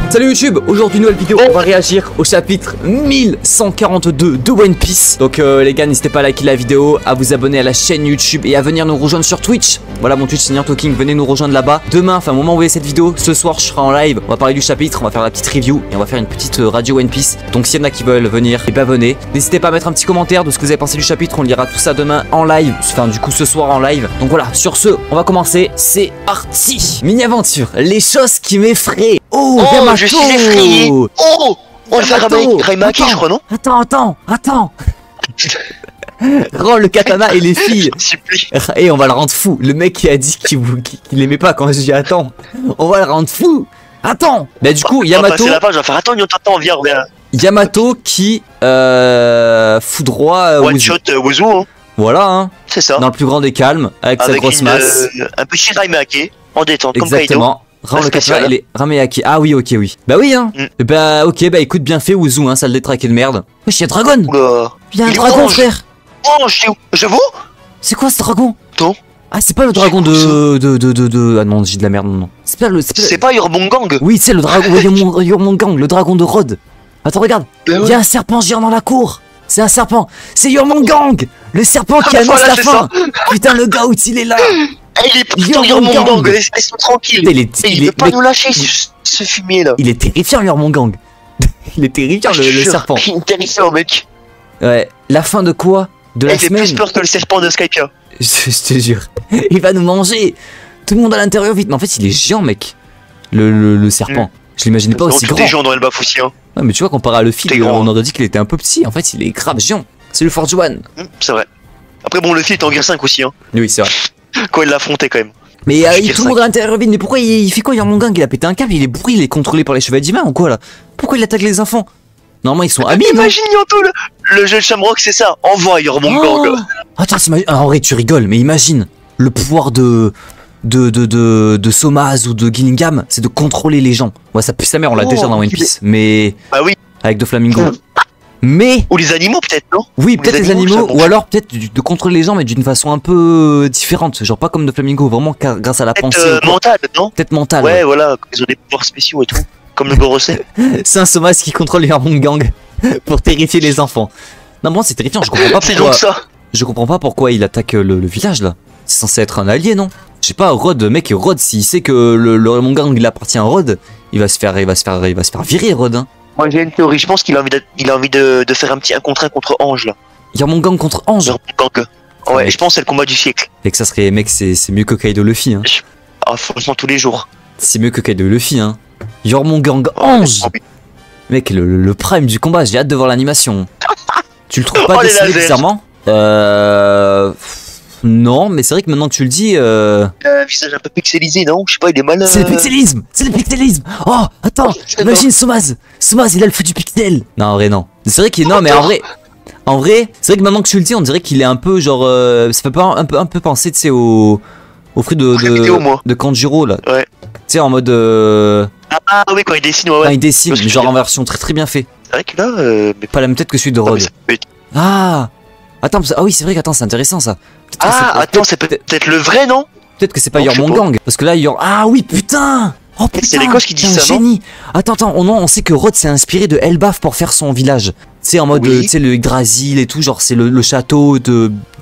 Salut YouTube, aujourd'hui nouvelle vidéo, on va réagir au chapitre 1142 de One Piece. Donc les gars, n'hésitez pas à liker la vidéo, à vous abonner à la chaîne YouTube et à venir nous rejoindre sur Twitch. Voilà mon Twitch, Seigneur Talking, venez nous rejoindre là-bas. Demain, enfin au moment où vous voyez cette vidéo, ce soir je serai en live, on va parler du chapitre, on va faire la petite review et on va faire une petite radio One Piece. Donc s'il y en a qui veulent venir, et bah venez. N'hésitez pas à mettre un petit commentaire de ce que vous avez pensé du chapitre, on lira tout ça demain en live, enfin du coup ce soir en live. Donc voilà, sur ce, on va commencer, c'est parti. Mini-aventure, les choses qui m'effraient. Oh, Yamato, je suis effrayé. Oh, on va faire Raimaki, je crois, non? Attends. Rends le katana et les filles. Et on va le rendre fou. Le mec qui a dit qu'il aimait pas quand je dis attends. On va le rendre fou. Attends. Bah du coup, Yamato. C'est la page, je vais faire attends, viens. Yamato qui foudroie One shot Wuzu, hein. Voilà, hein. C'est ça. Dans le plus grand des calmes, avec sa grosse masse. Un petit Raimaki en détente, exactement. Rends le katana et les Rameaki. Ah oui, ok, oui. Bah oui, hein. Bah ok, bah écoute, bien fait, Wuzu, hein, sale détraqué de merde. Wesh, y'a Dragon. Y'a un dragon, frère. Oh, j'avoue. C'est quoi ce dragon? Attends. Ah, c'est pas le dragon de... Ah non, j'ai de la merde, non. C'est pas Yormongang. Oui, c'est le dragon Yormongang, le dragon de Rod. Attends, regarde. Il y a un serpent géant dans la cour. C'est un serpent. C'est Yormongang, le serpent qui annonce la fin. Putain, le gars où il est là. Il est putain Yormongang, laisse-moi tranquille. Il veut pas nous lâcher ce fumier là. Il est terrifiant Yormongang. Il est terrifiant le serpent. Il est terrifiant mec. Ouais, la fin de quoi? De la semaine. Il fait plus peur que le serpent de Skypia. Je te jure. Il va nous manger. Tout le monde à l'intérieur vite. Mais en fait il est géant mec. Le serpent. Je l'imaginais pas aussi grand. Des gens dans Elbaf aussi hein. Ouais mais tu vois comparé à Luffy, on aurait dit qu'il était un peu petit. En fait il est grave géant. C'est le Forge One. C'est vrai. Après bon Luffy est en Gear 5 aussi hein. Oui c'est vrai. Quand il l'affrontait quand même. Mais tout le monde à l'intérieur vite. Mais pourquoi il fait quoi Yormongang? Il a pété un câble, il est bourré, il est contrôlé par les chevaliers divins ou quoi là? Pourquoi il attaque les enfants? Normalement ils sont amis. Imagine Yanto le jeu de Shamrock c'est ça. Envoie Yormongang. Oh attends, en vrai tu rigoles, mais imagine le pouvoir de Somaz ou de Gillingham, c'est de contrôler les gens. Ouais ça pue sa mère, on l'a déjà dans One Piece. Mais bah oui. Avec Doflamingo. Mais... Ou les animaux peut-être non? Oui peut-être les animaux, ou alors peut-être de contrôler les gens mais d'une façon un peu différente. Genre pas comme Doflamingo, vraiment grâce à la pensée. Mentale non? Peut-être mentale. Ouais voilà, ils ont des pouvoirs spéciaux et tout. Comme le Gorosei. C'est un Somaz qui contrôle les Yormongang pour terrifier les enfants. Non moi c'est terrifiant, je comprends pas pourquoi. C'est donc ça. Je comprends pas pourquoi il attaque le village là. C'est censé être un allié non? Je sais pas, Rod, mec, Rod, s'il sait que le Yormongang il appartient à Rod, il va se faire virer Rod hein. Moi j'ai une théorie, je pense qu'il a envie de faire un petit 1 contre 1 contre Ange là. Yormongang contre Ange. Yormongang. Ouais, je pense que c'est le combat du siècle. Et que ça serait, mec, c'est mieux que Kaido Luffy hein. Ah franchement tous les jours. C'est mieux que Kaido Luffy hein. Yormongang Ange. Mec, le prime du combat, j'ai hâte de voir l'animation. Tu le trouves pas dessiné bizarrement? Non, mais c'est vrai que maintenant que tu le dis... visage un peu pixelisé, non? Je sais pas, il est mal... C'est le pixelisme. Oh, attends, imagine Somaz, il a le feu du pixel. Non, en vrai, non. C'est vrai qu'il est... Non, mais en vrai, c'est vrai que maintenant que tu le dis, on dirait qu'il est un peu genre... ça fait pas un peu penser, tu sais, au fruit de Kanjuro, là. Ouais. Tu sais, en mode... Ah oui, quand il dessine, ouais. Quand il dessine, mais genre en version très bien fait. C'est vrai que là... Mais pas la même tête que celui de Rod. Ah attends, ah oui, c'est vrai qu'attends, c'est intéressant, ça. Ah, attends, c'est peut-être le vrai, non? Peut-être que c'est pas Yormongang, parce que là, Ah oui, putain. Oh putain, c'est l'Écosse qui dit ça, génie. Attends, on sait que Rod s'est inspiré de Elbaf pour faire son village. Tu sais, en mode, tu sais, le Yggdrasil et tout, genre c'est le château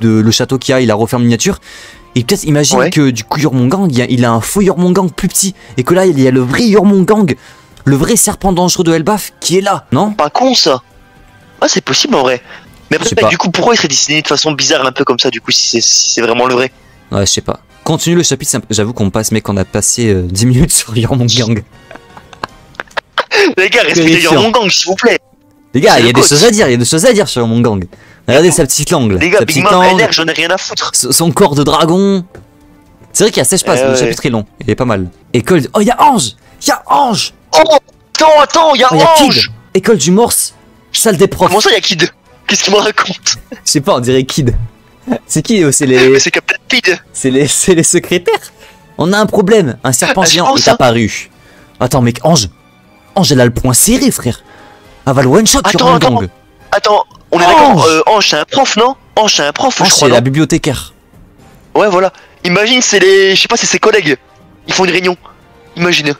le château qu'il il a refait en miniature. Et peut-être imagine que du coup Yormongang, il a un faux Yormongang plus petit, et que là il y a le vrai Yormongang, le vrai serpent dangereux de Elbaf qui est là, non? Pas con ça. Ah c'est possible en vrai. Mais après, du coup pourquoi il serait dessiné de façon bizarre un peu comme ça du coup si c'est vraiment le vrai? Ouais je sais pas. Continue le chapitre, j'avoue qu'on passe mec, on a passé 10 minutes sur Yormongang. Les gars respectez Yormongang s'il vous plaît. Les gars il y a des choses à dire, sur Yormongang. Regardez sa petite langue. Les gars, Big Mom LR, j'en ai rien à foutre. Son corps de dragon. C'est vrai qu'il y a 16 pages, le chapitre est long. Il est pas mal. École. Oh, il y a Ange. Oh, attends, il y a Ange. École du Morse. Salle des profs. Comment ça, il y a Kid? Qu'est-ce qu'il me raconte? Je sais pas, on dirait Kid. C'est qui? C'est les. C'est Captain Kid. C'est les secrétaires. On a un problème. Un serpent géant est apparu. Attends, mec, Ange, elle a le poing serré, frère. Elle va le one shot sur Yormongang. Attends, on est d'accord, Ange c'est un prof, non? Ange c'est un prof, je crois. C'est la bibliothécaire. Ouais, voilà. Imagine, c'est les. Je sais pas, c'est ses collègues. Ils font une réunion. Imagine.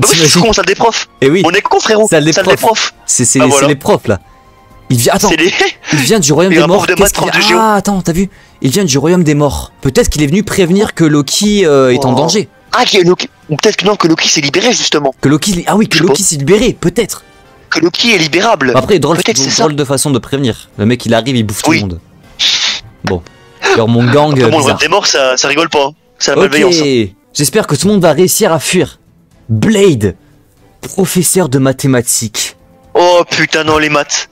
Bah oui, c'est con, salle des profs. Et oui. On est con, frérot. Salle des Salle profs. des profs. C'est voilà. les profs là. Il vient, attends, C'est les. il vient du royaume Les des morts. rapports de maths, prof de géo. Ah, attends, t'as vu? Il vient du royaume des morts. Peut-être qu'il est venu prévenir que Loki est en danger. Ah, Loki. Ou peut-être que non, que Loki s'est libéré justement. Que Loki, ah oui, que Je sais Loki s'est libéré, peut-être. Que Loki est libérable. Après, drôle Peut-être de façon de prévenir. Le mec, il arrive, il bouffe tout Oui. le monde. Bon. Alors mon gang, Après, bon, le bizarre. royaume des morts, ça rigole pas. Hein. C'est la Ok, malveillance. Hein. j'espère que tout le monde va réussir à fuir. Blade, professeur de mathématiques. Oh putain, non, les maths.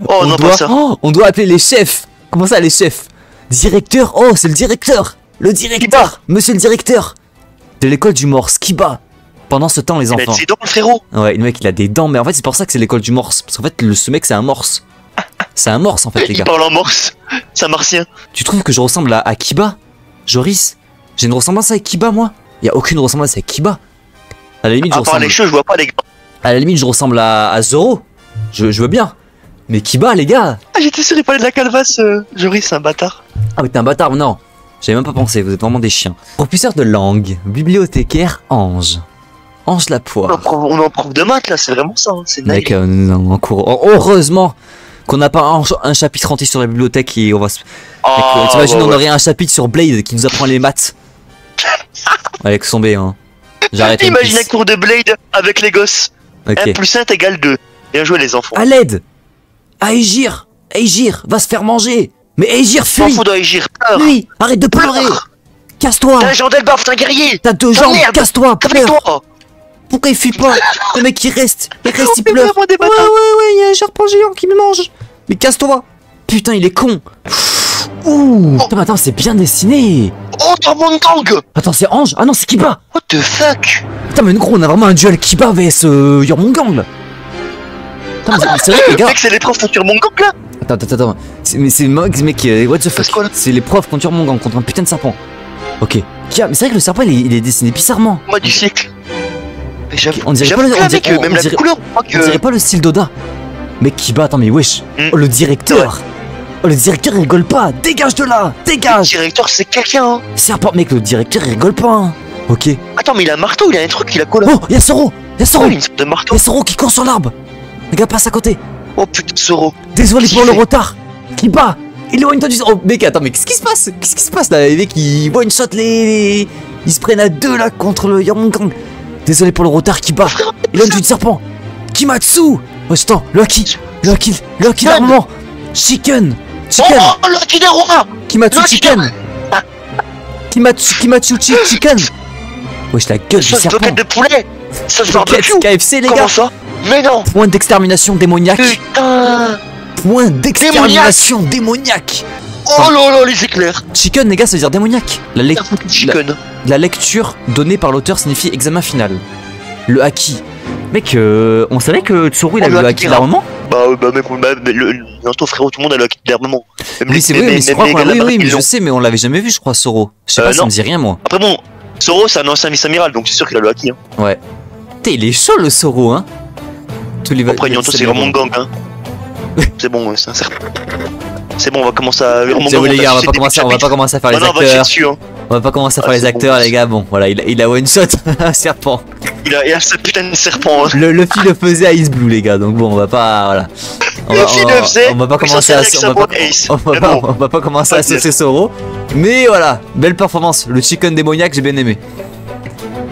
Oh non, pas ça. On doit appeler les chefs. Comment ça, les chefs? Directeur? Oh, c'est le directeur. Le directeur. Monsieur le directeur. De l'école du Morse. Kiba. Pendant ce temps, les Il a enfants. ses dents, le frérot. Ouais, le mec, il a des dents. Mais en fait, c'est pour ça que c'est l'école du Morse. Parce qu'en fait, ce mec, c'est un Morse. C'est un Morse, en fait, les Il gars. parle en morse. C'est un martien. Tu trouves que je ressemble à Kiba? Joris? J'ai une ressemblance avec Kiba, moi? Y a aucune ressemblance avec Kiba. À la limite, je À part ressemble... les cheveux, je vois pas les gars. À la limite, je ressemble à Zoro. Je veux bien. Mais Kiba, les gars. Ah, j'étais sûr, il parlait de la calvasse. Joris, c'est un bâtard. Ah, mais t'es un bâtard, non. J'avais même pas pensé, vous êtes vraiment des chiens. Professeur de langue, bibliothécaire, Ange. Ange la poire. On est en prof de maths là, c'est vraiment ça. Hein. C'est Mec, naïf. en cours. Heureusement qu'on n'a pas un chapitre entier sur la bibliothèque et on va se. Oh, T'imagines, ouais, on ouais. aurait un chapitre sur Blade qui nous apprend les maths. Allez, que tomber, hein. J'arrête. One Imagine un Piece. cours de Blade avec les gosses. Ok. 1 plus 1 égale 2. Bien joué les enfants. À l'aide. Aegir, va se faire manger. Mais Aegir, M'en fuis. fous d'agir, peur. Lui, arrête de pleurer. Casse-toi. T'as un Jean Delbarbe, t'es un guerrier. T'as deux Ah, jambes, merde. casse-toi, pleure. Calme-toi. Pourquoi il fuit pas? Le mec il reste, il Mais pleure. vraiment des Ouais, bâtards. il y a un serpent géant qui me mange. Mais casse-toi. Putain, il est con. Ouh. Attends, attends, c'est bien dessiné. Oh, t'as mon gang. Attends, c'est Ange. Ah non, c'est Kiba. What the fuck. Attends, mais gros, on a vraiment un duel Kiba vs Yormongang là. Attends, mais c'est vrai que les gars. Mec, c'est les profs sur mon gang là. Attends. Mais c'est mec, what the fuck. quoi, là C'est les profs contre Yormongang, contre un putain de serpent. Ok. Tiens, mais c'est vrai que le serpent il est dessiné bizarrement. Moi du siècle. Mais j'avoue, On dirait j'avoue pas le- que, on mec, dirait- même on la dirait- couleur, je crois On dirait que. pas le style d'Oda. Mec Kiba, attends mais wesh. Oh le directeur. Oh le directeur il rigole pas. Dégage de là. Le Dégage. directeur, c'est quelqu'un. Hein. Serpent, mec, le directeur il rigole pas. Hein. Ok. Attends, mais il a un marteau, il a un truc, il a quoi là? Oh, y'a Soro. Y'a Soro. Oh, il a une sorte de marteau. Y'a Soro qui court sur l'arbre. Le gars passe à côté. Oh putain, Zoro. Désolé Qu'est-ce pour le qu'il fait retard. Kiba. Éloigne-toi du. Oh mec, attends, mais qu'est-ce qui se passe? Qu'est-ce qui se passe là? Les mecs ils one shot les. Ils se prennent à deux là contre le Yormongang. Désolé pour le retard, Kiba. Éloigne-toi du serpent. Kimatsu. Oh, attends, le haki d'armement. Chicken. Oh, le qui des rois. Kimatsu le Chicken. Kimatsu Chicken. Wesh, la gueule du Sauce serpent. de poulet. Sauce barbecue. KFC les Comment gars. ça? Mais non. Point d'extermination démoniaque. Putain. Point d'extermination démoniaque. Oh là là, les éclairs. Chicken les gars, ça veut dire démoniaque. Chicken. La lecture donnée par l'auteur signifie examen final. Le haki. Mec, on savait que Tsuru il Oh, avait le le haki haki d'armement. Bah mec, bientôt frérot, tout le monde a le kit d'armement. Oui, c'est vrai, mais je crois qu'on oui, mais je sais, mais on l'avait jamais vu, je crois, Soro. Je sais pas, ça non. me dit rien, moi. Après bon, Zoro c'est un ancien vice-amiral, donc c'est sûr qu'il a le haki. Hein. Ouais. Putain, il est chaud le Soro, hein. Tous les Après Nyanto c'est vraiment gang. Hein. C'est bon, c'est un serpent. C'est bon, on va commencer à. J'avoue les gars, on va pas commencer à faire les non, on va tirer acteurs. dessus, hein. On va pas commencer à faire Ah, les c'est acteurs, bon. les gars. Bon, voilà, il a one shot un serpent. Il a ce putain de serpent. Hein. Luffy le faisait à Ice Blue, les gars. Donc bon, on va pas, voilà. On va pas commencer à, on va pas commencer à saucer Soro. Mais voilà, belle performance. Le chicken démoniaque, j'ai bien aimé.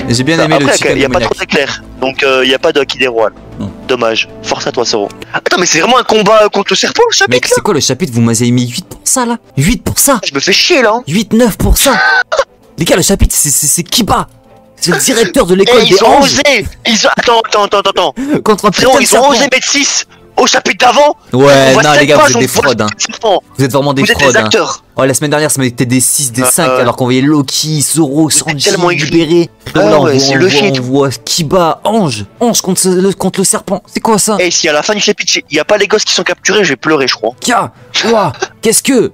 J'ai bien aimé le Après, chicken il y a pas démoniaque. trop d'éclairs, donc il y a pas de haki des rois. Non. Dommage. Force à toi, Zoro. Attends, mais c'est vraiment un combat contre le serpent, le Mec, chapitre c'est quoi le chapitre? Vous m'avez mis 8 pour ça là? 8 pour ça? Je me fais chier là. Hein. 8-9 pour ça? Les gars, le chapitre, c'est Kiba. C'est le directeur de l'école Eh, des ils ont anges. osé. Attends. Contre un Frérot, putain de ils ont serpent. osé mettre 6 au chapitre d'avant. Ouais, On voit non, les sept gars, pages, vous êtes des on voit fraudes. Hein. le serpent. Vous êtes vraiment des Vous êtes fraudes. des Hein. acteurs. Oh, la semaine dernière, ça m'était des 6, des 5, alors qu'on voyait Loki, Zoro, Sanji, tellement écrit. libéré. Ah Là, ouais, c'est le shit. on voit Kiba, Ange contre le serpent. C'est quoi ça? Et si à la fin du chapitre, il y a pas les gosses qui sont capturés, je vais pleurer, je crois. Kia, ouah, qu'est-ce que?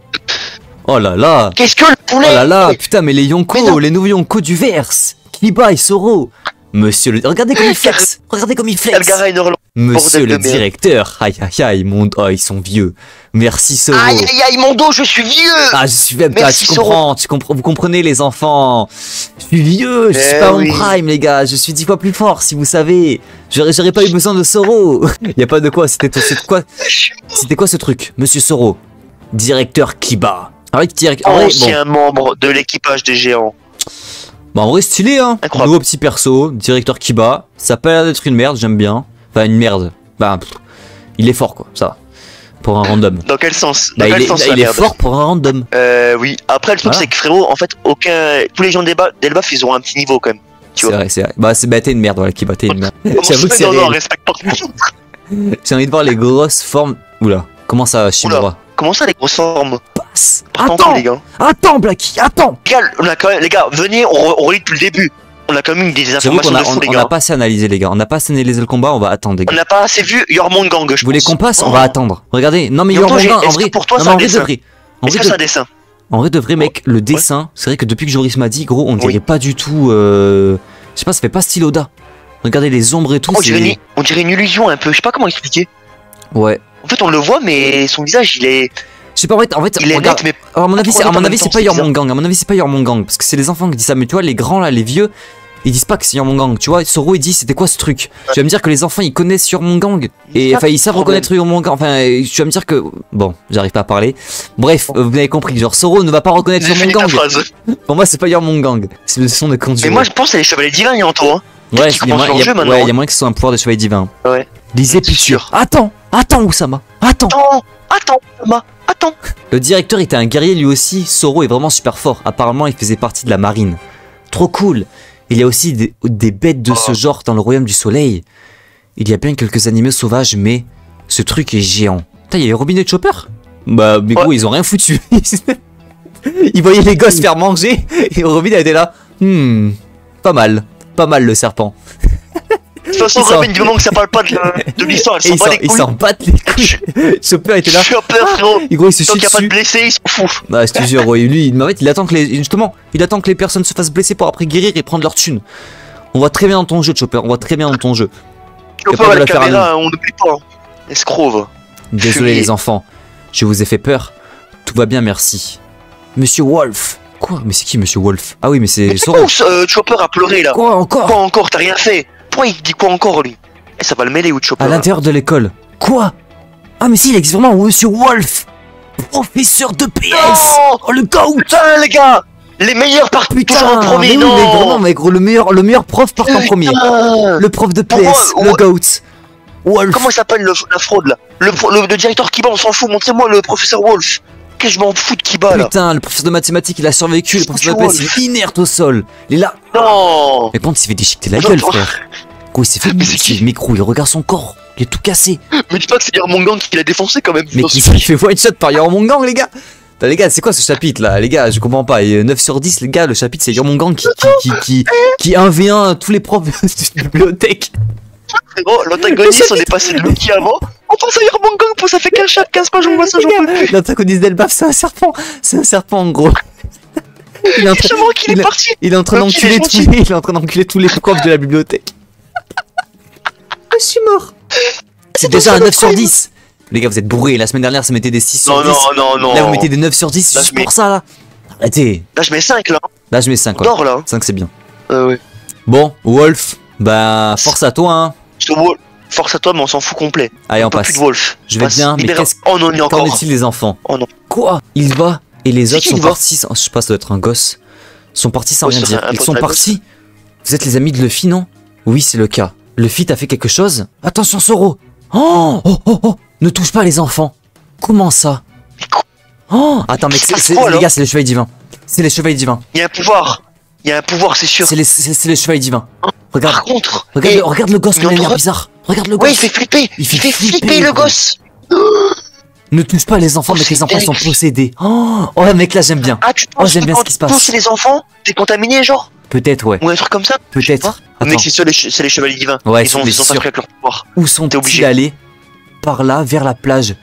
Oh là là. Qu'est-ce que le poulet? Oh là là, putain, mais les Yonko, Mais non. les nouveaux Yonko du verse. Kiba et Zoro. Monsieur le... Regardez comme il flex. Regardez comme il flex. Monsieur le directeur. Aïe, aïe, aïe, ils sont vieux. Merci, Soro. Aïe, aïe, aïe, mon dos, je suis vieux. Ah, je suis vieux. Ah, vous comprenez, les enfants. Je suis vieux. Je suis pas en prime, les gars. Je suis 10 fois plus fort, si vous savez. J'aurais pas eu besoin de Soro. Y a pas de quoi. C'était quoi ce truc, Monsieur Soro? Directeur Kiba. Ancien membre de l'équipage des géants. Bah en vrai stylé hein. Incroyable. Nouveau petit perso, directeur Kiba. Ça a pas l'air d'être une merde, j'aime bien. Enfin une merde. Bah il est fort quoi, ça va. Pour un random. Dans quel sens? Il est fort pour un random. Oui. Après le truc c'est que frérot, en fait tous les gens d'Elbaf ils ont un petit niveau quand même. C'est vrai, c'est vrai. Bah t'es une merde voilà Kiba, t'es une merde. J'avoue que c'est réel. J'ai envie de voir les grosses formes. Oula, comment ça Shimura? Comment ça les grosses formes? Attends, les gars. Attends, Blacky, attends. Les gars, venez, on relit depuis le début. On a quand même des informations de fou, les gars. On n'a pas assez analysé, les gars. On n'a pas assez analysé le combat, on va attendre, les gars. On n'a pas assez vu Jormungandr, je pense. Vous voulez qu'on passe? On va attendre. Regardez, non mais Jormungandr, en vrai, pour toi, c'est un dessin. Est-ce que c'est un dessin? En vrai de vrai, mec, le dessin, c'est vrai que depuis que Joris m'a dit, gros, on dirait pas du tout. Je sais pas, ça fait pas style Oda. Regardez les ombres et tout. On dirait une illusion un peu. Je sais pas comment expliquer. Ouais. En fait, on le voit, mais son visage, il est. Je sais pas, en fait, il est regarde, net, mais à mon avis, c'est pas Jormungandr. À mon avis, c'est pas Jormungandr. Parce que c'est les enfants qui disent ça. Mais tu vois, les grands là, les vieux, ils disent pas que c'est Jormungandr. Tu vois, Soro il dit c'était quoi ce truc. Tu vas me dire que les enfants ils connaissent Jormungandr. Et enfin, ils savent reconnaître Jormungandr. Enfin, tu vas me dire que. Bon, j'arrive pas à parler. Bref, vous avez compris. Genre, Soro ne va pas reconnaître Jormungandr. Pour moi, c'est pas Jormungandr. C'est le son de Kanjuro. Mais moi, je pense que c'est les chevaliers divins, Yanto. Hein. Ouais, il y a moyen que ce soit un pouvoir de chevalier divin. Ouais. Lisez plus sûr. Attends, Oussama. Attends, Oussama. Attends. Le directeur était un guerrier lui aussi. Soro est vraiment super fort. Apparemment, il faisait partie de la marine. Trop cool. Il y a aussi des bêtes de ce genre dans le royaume du soleil. Il y a bien quelques animaux sauvages, mais ce truc est géant. Putain, il y avait Robin et Chopper. Bah, mais gros, ils ont rien foutu. Ils voyaient les gosses faire manger et Robin a été là. Pas mal le serpent. De toute façon, Robin, du moment que ça parle pas de l'histoire, ils s'en battent les couilles. Chopper était là. Chopper, frérot. Gros, il se chie tant qu'il n'y a pas de dessus. blessés, il s'en fout. Bah, je te jure, lui, en fait, il attend que les personnes se fassent blesser pour après guérir et prendre leur thune. On voit très bien dans ton jeu, Chopper. On voit très bien dans ton jeu. Chopper à la caméra, on n'oublie pas. Escrove. Désolé, les enfants. Je vous ai fait peur. Tout va bien, merci. Monsieur Wolf. Quoi? Mais c'est qui, Monsieur Wolf? Ah oui, mais c'est Soro. Chopper a pleuré là. Quoi encore? T'as rien fait. Pourquoi il dit quoi encore lui? Eh, ça va le mêler ou Chopper? À l'intérieur de l'école. Quoi? Ah mais si, il existe vraiment Monsieur Wolf, professeur de PS. Non, oh le GOAT. Putain les gars, les meilleurs partent toujours en premier. Mais non, oui, mais vraiment, mais gros, le meilleur prof part en premier. Le prof de PS, le GOAT. Wolf. Comment il s'appelle la fraude là? Le directeur Kiba, on s'en fout. Montrez-moi le professeur Wolf. Qu'est-ce que je m'en fous de Kiba là? Putain, le professeur de mathématiques il a survécu, le professeur de PS il est inerte au sol. Il est là. Non. Mais quand il s'est fait déchiqueter la gueule, frère. Gros, il s'est fait le micro, il regarde son corps. Il est tout cassé. Mais dis pas que c'est Jormungandr qui l'a défoncé quand même. Mais qui s'est fait one shot par Jormungandr, les gars. Putain, les gars, c'est quoi ce chapitre là? Les gars, je comprends pas. Et 9 sur 10, les gars, le chapitre c'est Jormungandr qui 1v1 tous les profs de la bibliothèque. Frérot, l'antagoniste, on est passé de Lucky avant. On passe à Jormungandr, ça fait 15 pages, on voit ça, j'en peux plus. L'antagoniste d'Elbaf, c'est un serpent. C'est un serpent en gros. Il est en train d'enculer tous les profs de la bibliothèque. Je suis mort. C'est déjà un 9 sur 10. Les gars, vous êtes bourrés. La semaine dernière, ça mettait des 6 sur 10. Non. Là, vous mettez des 9 sur 10 juste pour ça, là. Arrêtez. Là, je mets 5, là. Là, je mets 5, quoi. Là. 5, c'est bien. Ouais. Bon, Wolf, bah, force à toi, hein. Force à toi, mais on s'en fout complet. Allez, on passe. Plus de Wolf. Je vais bien, mais qu'est-ce oh non, il y a encore. Qu'en est-il des enfants? Oh non. Quoi? Il va et les autres sont partis. Je sais pas, ça doit être un gosse. Sont partis sans rien dire. Ils sont partis. Vous êtes les amis de Luffy, non? Oui, c'est le cas. Luffy t'a fait quelque chose? Attention, Soro! Oh! Ne touche pas les enfants! Comment ça? Oh! Attends, mec, les gars, c'est les chevaliers divins. C'est les chevaliers divins. Il y a un pouvoir, c'est sûr. C'est les chevaliers divins. Regarde. Par contre, regarde le gosse, il a l'air bizarre. Regarde le gosse. Ouais, il fait flipper. Il fait flipper le gosse. Ne touche pas les enfants, mec, les enfants sont possédés. Oh, mec, là, j'aime bien. Ah, tu penses j'aime bien ce qui se passe. Touche les enfants, t'es contaminé, genre? Peut-être, ouais. Ou un truc comme ça? Peut-être. Mec, c'est les chevaliers divins. Ouais, ils ont pas avec leur pouvoir. Où sont-ils allés? Par là, vers la plage.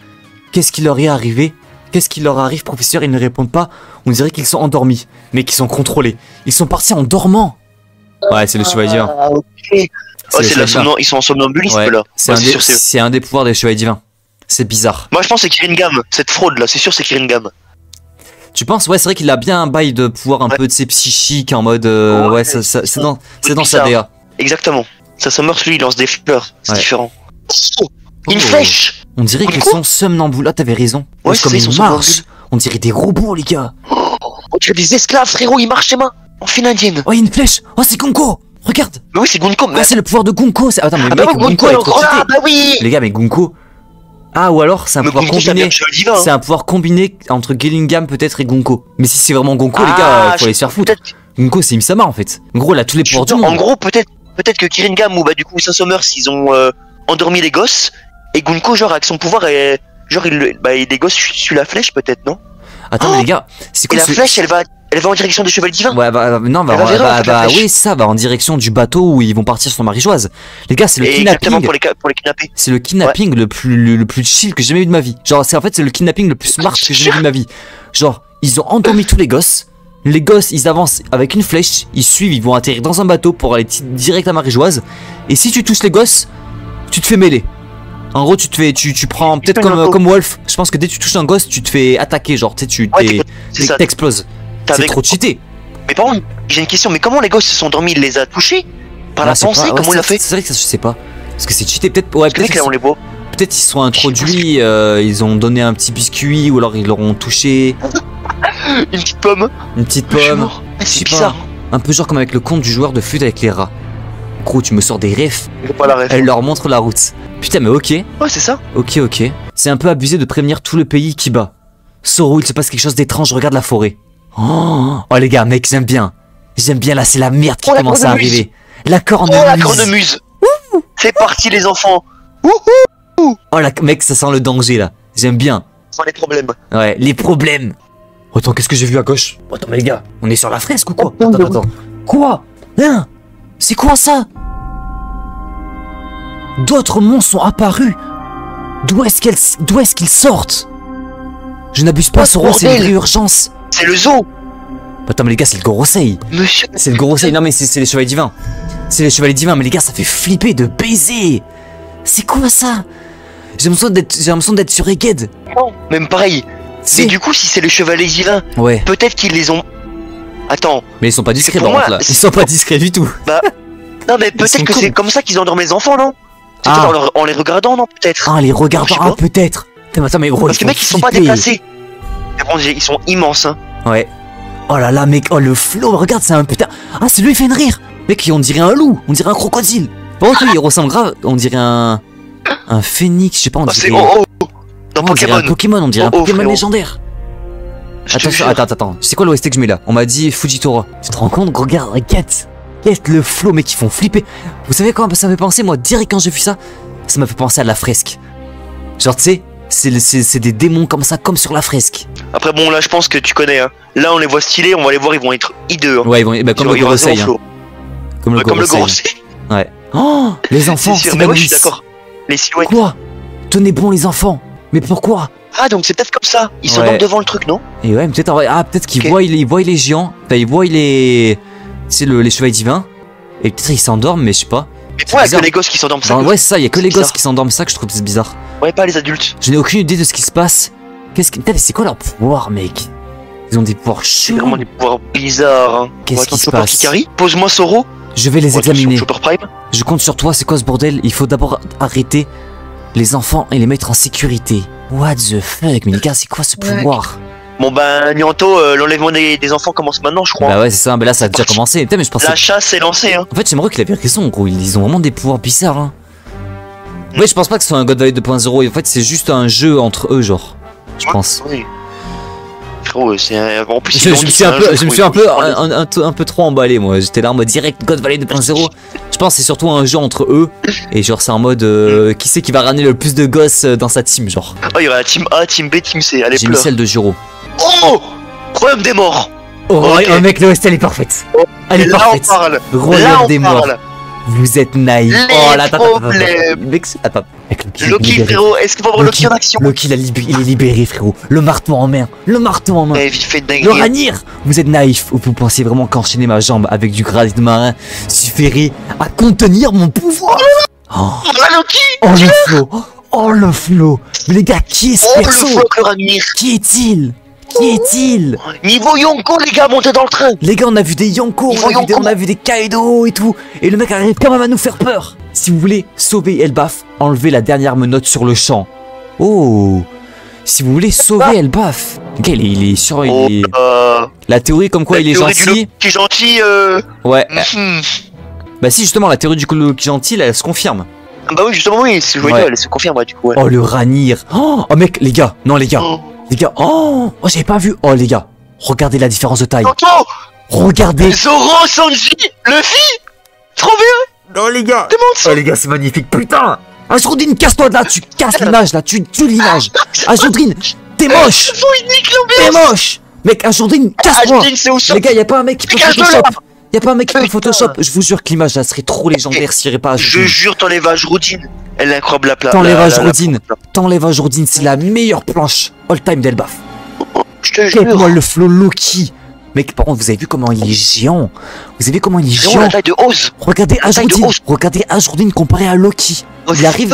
Qu'est-ce qui leur est arrivé? Qu'est-ce qui leur arrive, professeur? Ils ne répondent pas. On dirait qu'ils sont endormis, mais qu'ils sont contrôlés. Ils sont partis en dormant. Ouais, c'est le chevalier divin. Ah, ok. Oh, c'est ils sont en somnambulisme ouais. là. C'est un des pouvoirs des chevaliers divins. C'est bizarre. Moi je pense que c'est Kiringam, cette fraude là, c'est sûr c'est Kiringam. Tu penses? Ouais, c'est vrai qu'il a bien un bail de pouvoir un peu de ses psychiques en mode. Ouais, c'est dans sa DA. Exactement. Ça Summers lui il lance des fleurs, c'est différent. Oh, une flèche. On dirait qu'ils sont somnambules. Ah, t'avais raison. Ouais, comme ils marchent. On dirait des robots, les gars. On dirait des esclaves, frérot, ils marchent les mains. En file indienne. Oh, il y a une flèche. Oh, c'est Gunko. Regarde. Mais oui, c'est Gunko. Ah, c'est le pouvoir de Gunko. Attends, mais mec, Gunko est trop cheaté. Bah oui. Les gars, mais Gunko. Ah, ou alors c'est un pouvoir combiné. C'est un pouvoir combiné entre Gillingham peut-être et Gunko. Mais si c'est vraiment Gunko, les gars, faut aller se faire foutre. Gunko, c'est Misama en fait. En gros, il a tous les pouvoirs du monde. En gros, peut-être que Kiringam ou bah du coup Summers ils ont endormi les gosses et Gunko genre avec son pouvoir genre les gosses suivent la flèche peut-être, non? Attends, mais les gars, c'est quoi la flèche? Elle va en direction des chevaliers divins. Ouais, non, oui, ça va en direction du bateau où ils vont partir sur Marie-Joise. Les gars, c'est le kidnapping. Pour les kidnapper. C'est le kidnapping le plus chill que j'ai jamais vu de ma vie. Genre, c'est le kidnapping le plus smart que j'ai jamais vu de ma vie. Genre, ils ont endormi tous les gosses. Les gosses, ils avancent avec une flèche, ils suivent, ils vont atterrir dans un bateau pour aller direct à Marie-Joise. Et si tu touches les gosses, tu te fais mêler. En gros, tu prends peut-être comme Wolf. Je pense que dès que tu touches un gosse, tu te fais attaquer. Genre, tu t'exploses. C'est trop cheaté. Mais par contre, j'ai une question. Mais comment les gosses se sont endormis? Il les a touchés par la pensée? Comment il a fait? C'est vrai que ça, je sais pas. Parce que c'est cheaté. Peut-être. Ouais, peut-être on les voit. Peut-être ils se sont introduits. Ils ont donné un petit biscuit ou alors ils leur ont touché. Une petite pomme. Une petite pomme. C'est bizarre. Un peu genre comme avec le conte du joueur de flûte avec les rats. Gros, tu me sors des refs. Elle leur montre la route. Putain, mais ok. Ouais, c'est ça. Ok. C'est un peu abusé de prévenir tout le pays qui bat. Soro, il se passe quelque chose d'étrange, regarde la forêt. Oh les gars, mec, j'aime bien. J'aime bien, là, c'est la merde qui commence à arriver. La cornemuse. Oh, la cornemuse. C'est parti, les enfants. Oh, mec, ça sent le danger, là. J'aime bien. Sans les problèmes. Ouais, les problèmes. Attends, qu'est-ce que j'ai vu à gauche? Attends, mais les gars, on est sur la fresque ou quoi? Attends. Quoi? Hein? C'est quoi ça? D'autres monstres sont apparus. D'où est-ce qu'ils sortent? Je n'abuse pas, Soro, c'est une vraie urgence. C'est le zoo. Attends, mais les gars, c'est le Gorosei. Monsieur. C'est le Gorosei. Non, mais c'est les chevaliers divins. C'est les chevaliers divins, mais les gars, ça fait flipper de baiser. C'est quoi ça? J'ai l'impression d'être sur Egged. Non, même pareil. Mais du coup, si c'est les chevaliers divins, ouais. Peut-être qu'ils les ont. Attends. Mais ils sont pas discrets, par contre, là. Ils sont pas discrets du tout. Bah. Non, mais peut-être que c'est comme ça qu'ils endorment les enfants, non? C'est en les regardant, non, peut-être? Ah, en les regardant, peut-être. Attends, mais gros, parce que, mec, ils sont pas déplacés. Mais bon, ils sont immenses, hein. Ouais. Oh là là, mec, oh le flow, regarde, c'est un putain. Ah, c'est lui, il fait une rire. Mec, on dirait un loup, on dirait un crocodile. Par contre, il ressemble grave, on dirait un phénix, je sais pas, on dirait. On dirait un Pokémon, on dirait un Pokémon légendaire. Attends, c'est quoi l'OST que je mets là? On m'a dit Fujitora. Tu te rends compte? Regarde, quête le flow, mec, ils font flipper. Vous savez quoi ça me fait penser? Moi, direct quand j'ai vu ça, ça m'a fait penser à la fresque. Genre, tu sais, c'est des démons comme ça, comme sur la fresque. Après, bon, là, je pense que tu connais, hein. Là, on les voit stylés, on va les voir, ils vont être hideux. Hein. Ouais, ils vont, comme le Gorosei. Hein. Comme le Gorosei. Ouais. Oh, les enfants, c'est ouais, je suis d'accord. Les silhouettes. Quoi? Tenez bon, les enfants. Mais pourquoi? Ah, donc c'est peut-être comme ça. Ils sont devant le truc, non? Et ouais, peut-être peut-être qu'ils voient les géants. Enfin, ils voient les chevaliers divins. Et peut-être ils s'endorment, mais je sais pas. Mais pourquoi il y a que les gosses qui s'endorment ça? Ouais, c'est ça, il y a que les gosses qui s'endorment ça que je trouve c'est bizarre. Ouais, pas les adultes. Je n'ai aucune idée de ce qui se passe. C'est quoi leur pouvoir, mec? Ils ont des pouvoirs chauds. C'est vraiment des pouvoirs bizarres. Hein. Qu'est-ce qui se passe? Pose-moi Soro. Je vais les examiner. Je compte sur toi, c'est quoi ce bordel? Il faut d'abord arrêter les enfants et les mettre en sécurité. What the fuck, mais les gars, c'est quoi ce pouvoir? Bon ben, Nianto, l'enlèvement des enfants commence maintenant, je crois. Bah ouais, c'est ça, mais là ça a déjà commencé. Putain, mais je pensais... La chasse est lancée, hein. En fait, j'aimerais qu'il avait raison, gros. Ils ont vraiment des pouvoirs bizarres, hein. Ouais, je pense pas que ce soit un God Valley 2.0. En fait, c'est juste un jeu entre eux, genre. Je pense. Oui. Frérot, c'est en plus je me suis un peu trop emballé, moi. J'étais là en mode direct God Valley 2.0. Je pense que c'est surtout un jeu entre eux. Et genre, c'est en mode qui c'est qui va ramener le plus de gosses dans sa team, genre. Oh, il y aura la team A, team B, team C. Allez, j'ai mis celle de Jiro. Oh, Royaume des morts. Oh, okay. Oh mec, l'OST elle est parfaite. Elle est parfaite. Là on parle. Royaume des morts. Vous êtes naïf. Les Oh là, attends. problèmes. Attends. Loki, frérot, est-ce qu'il faut avoir Loki en action? Loki, il est libéré, frérot. Le marteau en main. Le marteau en main. Eh, vite fait de Le dinguerie. Ranir. Vous êtes naïf. Vous pensez vraiment qu'enchaîner ma jambe avec du granit marin suffirait à contenir mon pouvoir? Oh, Ah, Loki. oh le flow. Oh le flow. Mais les gars, qui est ce Oh, le perso? flow que Ranir. Qui est-il? Qui est-il? Niveau Yonko, les gars, montez dans le train. Les gars, on a vu des Yonko, on a vu des Kaido et tout. Et le mec arrive quand même à nous faire peur. Si vous voulez sauver Elbaf, enlevez la dernière menotte sur le champ. Oh. Si vous voulez sauver Elbaf. Le gars, il est sur... Oh, La théorie comme quoi il est gentil. Qui est gentil, Ouais. mhm. Bah si, justement, la théorie du Loki gentil, elle se confirme. Ah bah oui, justement, oui, c'est Ouais. elle se confirme, ouais, du coup, ouais. Oh, le Ranir. Oh, mec, les gars. Non, les gars. Oh. Les gars. Oh, j'avais pas vu. Oh, les gars. Regardez la différence de taille. Tonto, Regardez. Zoro, Sanji, Luffy. Trop bien. Non, les gars. Demande ça. Oh les gars, c'est magnifique, putain. Ajourdine, casse-toi de là, tu casses l'image là, tu tues l'image. Ajourdine, t'es moche. Faut une nique T'es l'ambiance. moche. Mec, Ajourdine, casse-moi. Ajourdine, c'est où ça? Les gars, y'a pas un mec qui peut Dégage-le, Photoshop. là. Y'a pas un mec qui peut Putain. Photoshop. Je vous jure que l'image là serait trop légendaire s'il n'y aurait pas Je Ajourdine. jure, t'enlèves Ajourdine. Elle est incroyable, la place. T'enlèves Ajourdine. T'enlèves Ajourdine, c'est la meilleure planche all time d'Elbaf. Je te Quête-moi jure. le flow Loki. Mec, par contre, vous avez vu comment il est géant. Vous avez vu comment il est Zoro, géant. la taille de Oz. Regardez taille de Ajourdine. Oz. Regardez Ajourdine comparé à Loki. Oh, Il arrive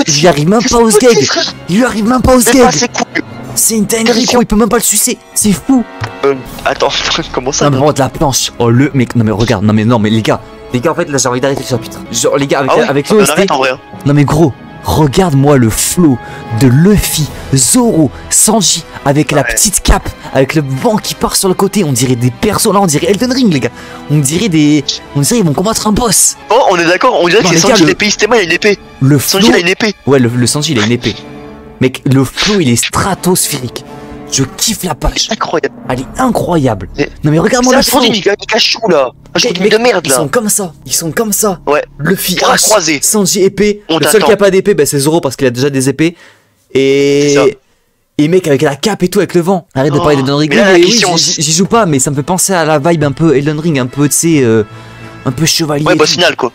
même pas au sgeg. Il lui arrive même pas au C'est pas sgeg. assez cool. C'est une dinguerie, gros, il peut même pas le sucer. C'est fou. Attends, comment ça? Non, mais vraiment de la planche. Oh, le mec, non, mais regarde, non, mais les gars, en fait, là, j'ai envie d'arrêter le chapitre. Genre, les gars, avec, Ah oui, avec on l'OST. arrête en vrai. Non, mais gros, regarde-moi le flow de Luffy, Zoro, Sanji, avec la Ouais. petite cape, avec le vent qui part sur le côté. On dirait des persos, là, on dirait Elden Ring, les gars. On dirait ils vont combattre un boss. Oh, on est d'accord, on dirait Non, que c'est les gars, Sanji le- l'épée, Istema, il a une épée. Le flow. Sanji, il a une épée. Ouais, le Sanji, il a une épée. Mec, le flow, il est stratosphérique. Je kiffe la page. Incroyable. Elle est incroyable. Mais- Non, mais regarde-moi C'est le un flow. Sanji, il cache tout là. Un Mec, truc de merde Ils là. sont comme ça, ils sont comme ça. Ouais. Luffy Bras hache, croisés. Sanji épée. On Le seul t'attend. qui a pas d'épée, bah, c'est Zoro parce qu'il a déjà des épées. C'est ça. Et mec avec la cape et tout avec le vent. Arrête de Oh, parler d'Elden Ring. mais là, la Oui, question, j'y joue pas, mais ça me fait penser à la vibe un peu Elden Ring, un peu tu sais, un peu chevalier. Ouais, et boss tout. final quoi.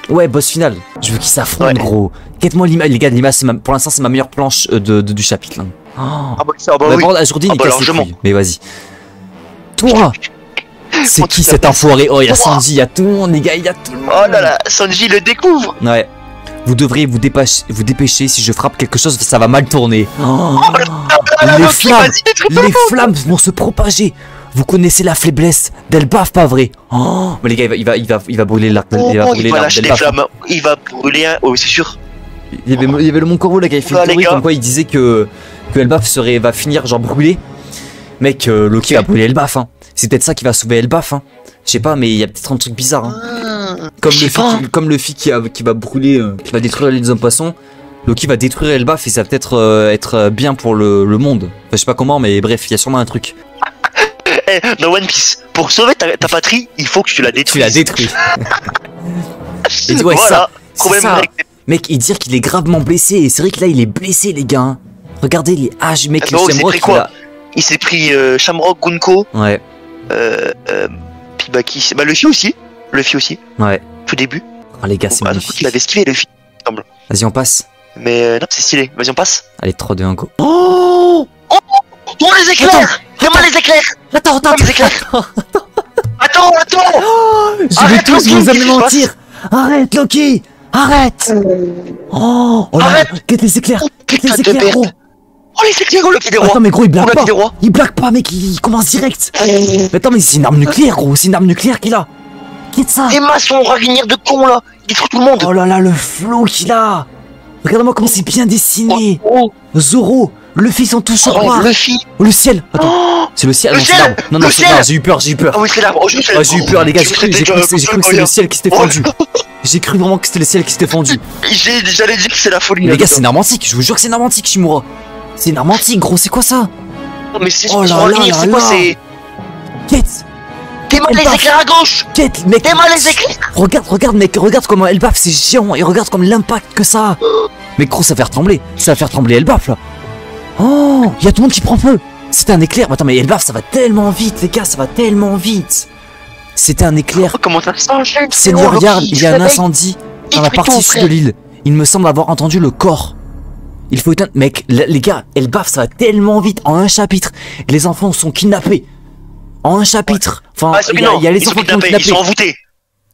Ouais, boss final. Je veux qu'ils s'affrontent, Ouais. gros. Quête-moi l'image, les gars. L'image, pour l'instant, c'est ma meilleure planche du chapitre. Là. Oh. Ah bah, ça, bah Bah, oui. bon, Ajourdine, Ah il bah, casse les largement. couilles. Mais vas-y. Toi, c'est Oh, qui tout à cet fait. enfoiré? Oh, il y a Toi. Sanji, il y a tout le monde, les gars, il y a tout le monde. Oh là là, Sanji le découvre. Ouais. Vous devriez vous dépêcher. Si je frappe quelque chose, ça va mal tourner. Oh. Les Loki, flammes, vas-y, détruis-le. les flammes vont se propager. Vous connaissez la faiblesse d'Elbaf, pas vrai? Oh. Mais les gars, il va brûler l'arc. Oh, Il va brûler il va l'arc lâcher des d'Elbaf. flammes. Il va brûler un. Oh, c'est sûr. Il y avait le Mon Corvo là qui avait fait Oula, une les théorie gars. comme quoi il disait que Elbaf va finir genre brûlé. Mec, Loki va brûler Elbaf. Hein. C'est peut-être ça qui va sauver Elbaf. Hein. Je sais pas, mais il y a peut-être un truc bizarre. Hein. Comme je sais pas. le Luffy qui va brûler, qui va détruire les hommes poissons. Loki va détruire Elbaf et ça va peut-être être bien pour le monde. Enfin, je sais pas comment, mais bref, il y a sûrement un truc. Eh, dans One Piece, pour sauver ta patrie, il faut que tu la Tu détruises. l'as détruit. Et dis, ouais, Voilà, ça, c'est problème ça. réglé. Mec, il dit qu'il est gravement blessé. Et c'est vrai que là, il est blessé, les gars. Hein. Regardez les haches, mec, Ah le bah, il s'est Shamrock, pris quoi Il s'est pris Shamrock, Gunko, Ouais, puis bah qui bah Luffy aussi. Luffy aussi, ouais. tout début. Oh, les gars, c'est Bah, magnifique. il avait esquivé Luffy. Vas-y, on passe. Mais non, c'est stylé. Vas-y, on passe. Allez, 3, 2, 1, go. Oh Oh, les éclairs. Fais-moi les éclairs. Attends, Les éclairs. Attends. Je vais Arrête, tous Loki, vous qu'est-ce qui se mentir. Arrête, Loki. Arrête. Oh là, Arrête. quête les éclairs. Quête les putain de éclairs, merde. gros. Oh, les éclairs, oh, le pied des rois. Attends, mais gros, il blague Oh, le pas. pied des rois. Il blague pas, mec, il commence direct. Mais attends, mais c'est une arme nucléaire, gros. C'est une arme nucléaire qu'il a. Qu'est-ce que ça? Les maçons, raguinières de con là. Il détruit tout le monde. Oh là là, le flow qu'il a. Regarde-moi comment c'est bien dessiné. Oh, Zoro, Luffy sont tous sur noir. Luffy. Oh, le ciel. Attends, Oh, c'est le ciel. le Non, c'est ciel. l'arbre. Non, non, Le c'est ciel. l'arbre. J'ai eu peur, j'ai eu peur. ah oui, c'est là. Oh, je sais. Oh, j'ai eu peur, les gars. J'ai cru que c'était le Oh, ciel qui s'était fondu. J'ai cru vraiment que c'était le ciel qui s'était fondu. J'allais dire que c'est la folie. Les gars, c'est une arme antique. Je vous jure que c'est une arme antique, Shimura. C'est une arme antique, gros. C'est quoi ça? Mais c'est Oh là en là ligne, là c'est quoi? là. C'est. Quête. T'es mal les Elbaf. éclairs à gauche. Quête, mec. T'es mal les éclairs. Regarde, mec. Regarde comment Elbaf c'est géant. Et regarde comme l'impact que ça a. Mais gros, ça va faire trembler. Ça va faire trembler Elbaf là. Oh, il y a tout le monde qui prend feu. C'était un éclair. Attends, mais Elbaf, ça va tellement vite, les gars. Ça va tellement vite. C'était un éclair. Oh, comment ça s'enchaîne? Seigneur, regarde, il y a un incendie. dans la partie sud de l'île. Il me semble avoir entendu le corps. Il faut éteindre... Mec, les gars, Elbaf, ça va tellement vite. En un chapitre, les enfants sont kidnappés. En un chapitre. Enfin, il y a les enfants qui sont kidnappés. Ils sont envoûtés.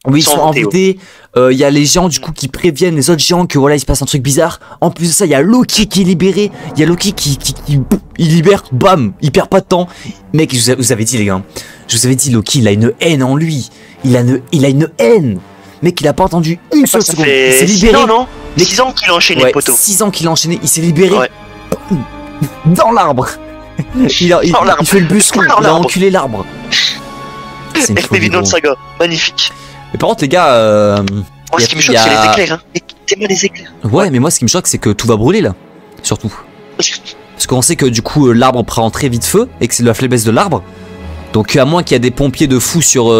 Oui, ils sont envoûtés. Il y a les géants du coup qui préviennent les autres géants que voilà, il se passe un truc bizarre. En plus de ça, il y a Loki qui est libéré. Il y a Loki qui il libère, bam, il perd pas de temps. Mec, je vous avais dit les gars, je vous avais dit Loki, il a une haine en lui. Il a une haine. Mec, il a pas entendu une seule seconde. Il s'est libéré. Non, non. 6 ans qu'il a enchaîné, ouais, poteau. 6 ans qu'il a enchaîné. Il s'est libéré. Ouais. Dans l'arbre. Il fait le bûcheron. Il a enculé l'arbre. FP Vinland Saga, magnifique. Mais par contre, les gars. Moi, ce qui me choque, c'est les éclairs. Hein. T'aimes les éclairs. Ouais, mais moi, ce qui me choque, c'est que tout va brûler là. Surtout. Parce qu'on sait que du coup, l'arbre prend très vite feu et que c'est de la faiblesse de l'arbre. Donc, à moins qu'il y a des pompiers de fou sur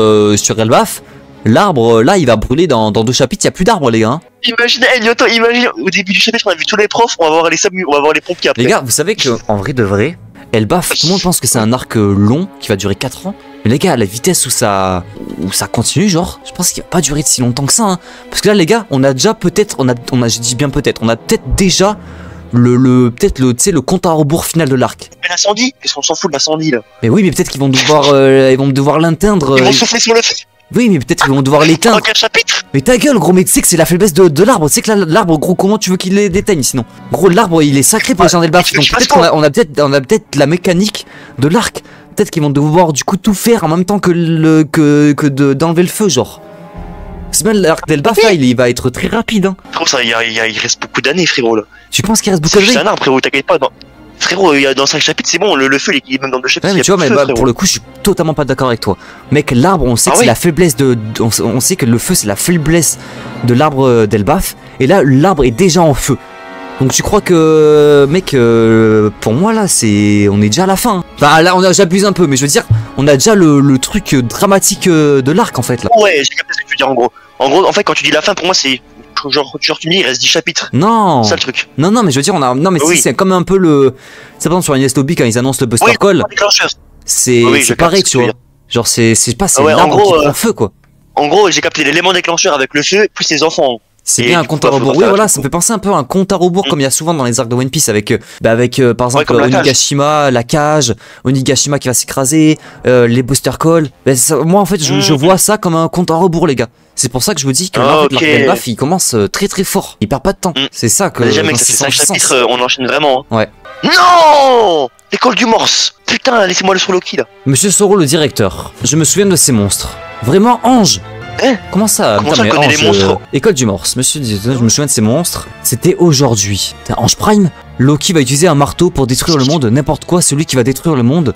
Elbaf, l'arbre là, il va brûler dans 2 chapitres. Il n'y a plus d'arbres, les gars. Hein. Imagine, Lyoto, imagine, au début du chapitre, on a vu tous les profs, on va voir les pompiers après. Les gars, vous savez que en vrai de vrai, Elbaf, tout le monde pense que c'est un arc long qui va durer 4 ans. Mais les gars, à la vitesse où ça continue, genre, je pense qu'il va pas durer si longtemps que ça. Hein. Parce que là, les gars, on a déjà peut-être, je dis bien peut-être, on a peut-être déjà le compte à rebours final de l'arc. Mais l'incendie, qu'est-ce qu'on s'en fout de l'incendie là? Mais oui, mais peut-être qu'ils vont devoir l'atteindre. Ils vont souffler sur le feu. Oui, mais peut-être qu'ils vont devoir l'éteindre. Dans quel chapitre? Mais ta gueule, gros, mais tu sais que c'est la faiblesse de l'arbre. Tu sais que l'arbre, gros, comment tu veux qu'il les déteigne sinon? Gros, l'arbre, il est sacré pour les gens d'Elbaf. Donc peut-être qu'on a peut-être la mécanique de l'arc. Peut-être qu'ils vont devoir du coup tout faire en même temps que d'enlever le feu, genre. C'est bien l'arc d'Elbaf là, il va être très rapide. Hein. Frérot, ça, il reste beaucoup d'années, frérot là. Tu penses qu'il reste beaucoup d'années? C'est un arbre, frérot, t'inquiète pas. Non. Frérot, dans 5 chapitres, c'est bon, le feu, il est même dans 2 chapitres. Ouais, mais tu vois, mais bah, pour le coup, je suis totalement pas d'accord avec toi. Mec, l'arbre, on sait que c'est la faiblesse on sait que le feu, c'est la faiblesse de l'arbre d'Elbaf. Et là, l'arbre est déjà en feu. Donc tu crois que, mec, pour moi là, on est déjà à la fin. Hein. Enfin là, j'abuse un peu, mais je veux dire, on a déjà le truc dramatique de l'arc en fait là. Ouais, j'ai capté ce que tu veux dire en gros. En fait, quand tu dis la fin, pour moi, c'est genre tu me dis, il reste 10 chapitres. Non. C'est ça le truc. Non, mais je veux dire, non, mais oui. c'est comme un peu c'est par exemple sur Inest Lobby quand ils annoncent le Buster Call. C'est pareil, tu vois. Genre c'est pas, c'est l'arbre qui prend feu quoi. En gros, j'ai capté l'élément déclencheur avec le feu, plus les enfants. C'est bien un compte à rebours. Oui, voilà, ça me fait penser un peu à un compte à rebours comme il y a souvent dans les arcs de One Piece avec par exemple Onigashima, la cage, Onigashima qui va s'écraser, les Booster Call. Moi en fait, je vois ça comme un compte à rebours, les gars. C'est pour ça que je vous dis que l'arc d'Elbaf il commence très très fort. Il perd pas de temps. C'est ça que. Déjà, mec, ça fait 5 chapitres, on enchaîne vraiment. Ouais. Non! L'école du morse! Putain, laissez-moi le sur Loki là. Monsieur Soro, le directeur, je me souviens de ces monstres. Vraiment, Ange! Comment ça connaît les monstres? École du morse, monsieur, je me souviens de ces monstres. C'était aujourd'hui. Ange Prime, Loki va utiliser un marteau pour détruire le monde, n'importe quoi. Celui qui va détruire le monde,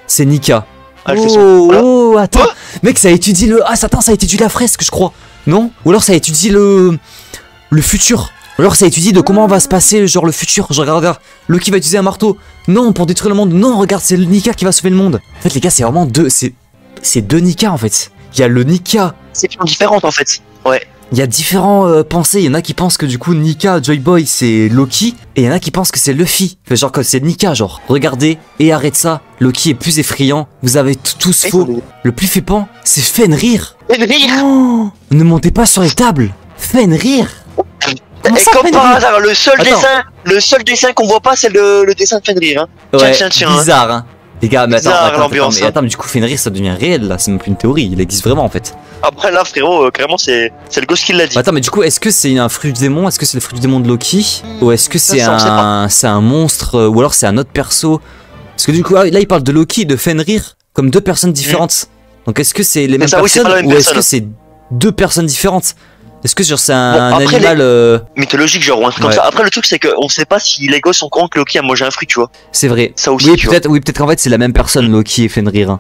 c'est Nika. Oh, attends, mec, ça étudie ça étudie la fresque, je crois. Non? Ou alors ça étudie le futur. Ou alors ça étudie de comment va se passer, genre le futur. Je regarde, Loki va utiliser un marteau. Non, pour détruire le monde. Non, regarde, c'est le Nika qui va sauver le monde. En fait, les gars, c'est vraiment c'est deux Nika en fait. Il y a le Nika. C'est différent en fait. Ouais. Il y a différents pensées. Il y en a qui pensent que du coup Nika, Joy Boy, c'est Loki. Et il y en a qui pensent que c'est Luffy. Genre que c'est Nika, genre. Regardez et arrête ça. Loki est plus effrayant. Vous avez tous faux. Le plus flippant, c'est Fenrir. Fenrir. Oh, ne montez pas sur les tables. Fenrir. Et comme par hasard, le seul dessin qu'on voit pas, c'est le dessin de Fenrir. Hein. Ouais, tiens, bizarre, hein. Les gars, mais attends, hein. Du coup Fenrir ça devient réel là, c'est même plus une théorie, il existe vraiment en fait. Après là frérot, carrément c'est le gosse qui l'a dit. Attends, mais du coup est-ce que c'est un fruit du démon? Est-ce que c'est le fruit du démon de Loki? Ou est-ce que c'est un monstre? Ou alors c'est un autre perso? Parce que du coup là il parle de Loki et de Fenrir comme deux personnes différentes. Donc est-ce que c'est les mêmes personnes ou est-ce que c'est deux personnes différentes? Est-ce que genre c'est un animal mythologique genre ou un truc comme ça. Après le truc c'est qu'on sait pas si les gosses sont courants que Loki a mangé un fruit, tu vois. C'est vrai. Ça aussi. Oui, peut-être qu'en fait c'est la même personne, Loki et Fenrir. Hein.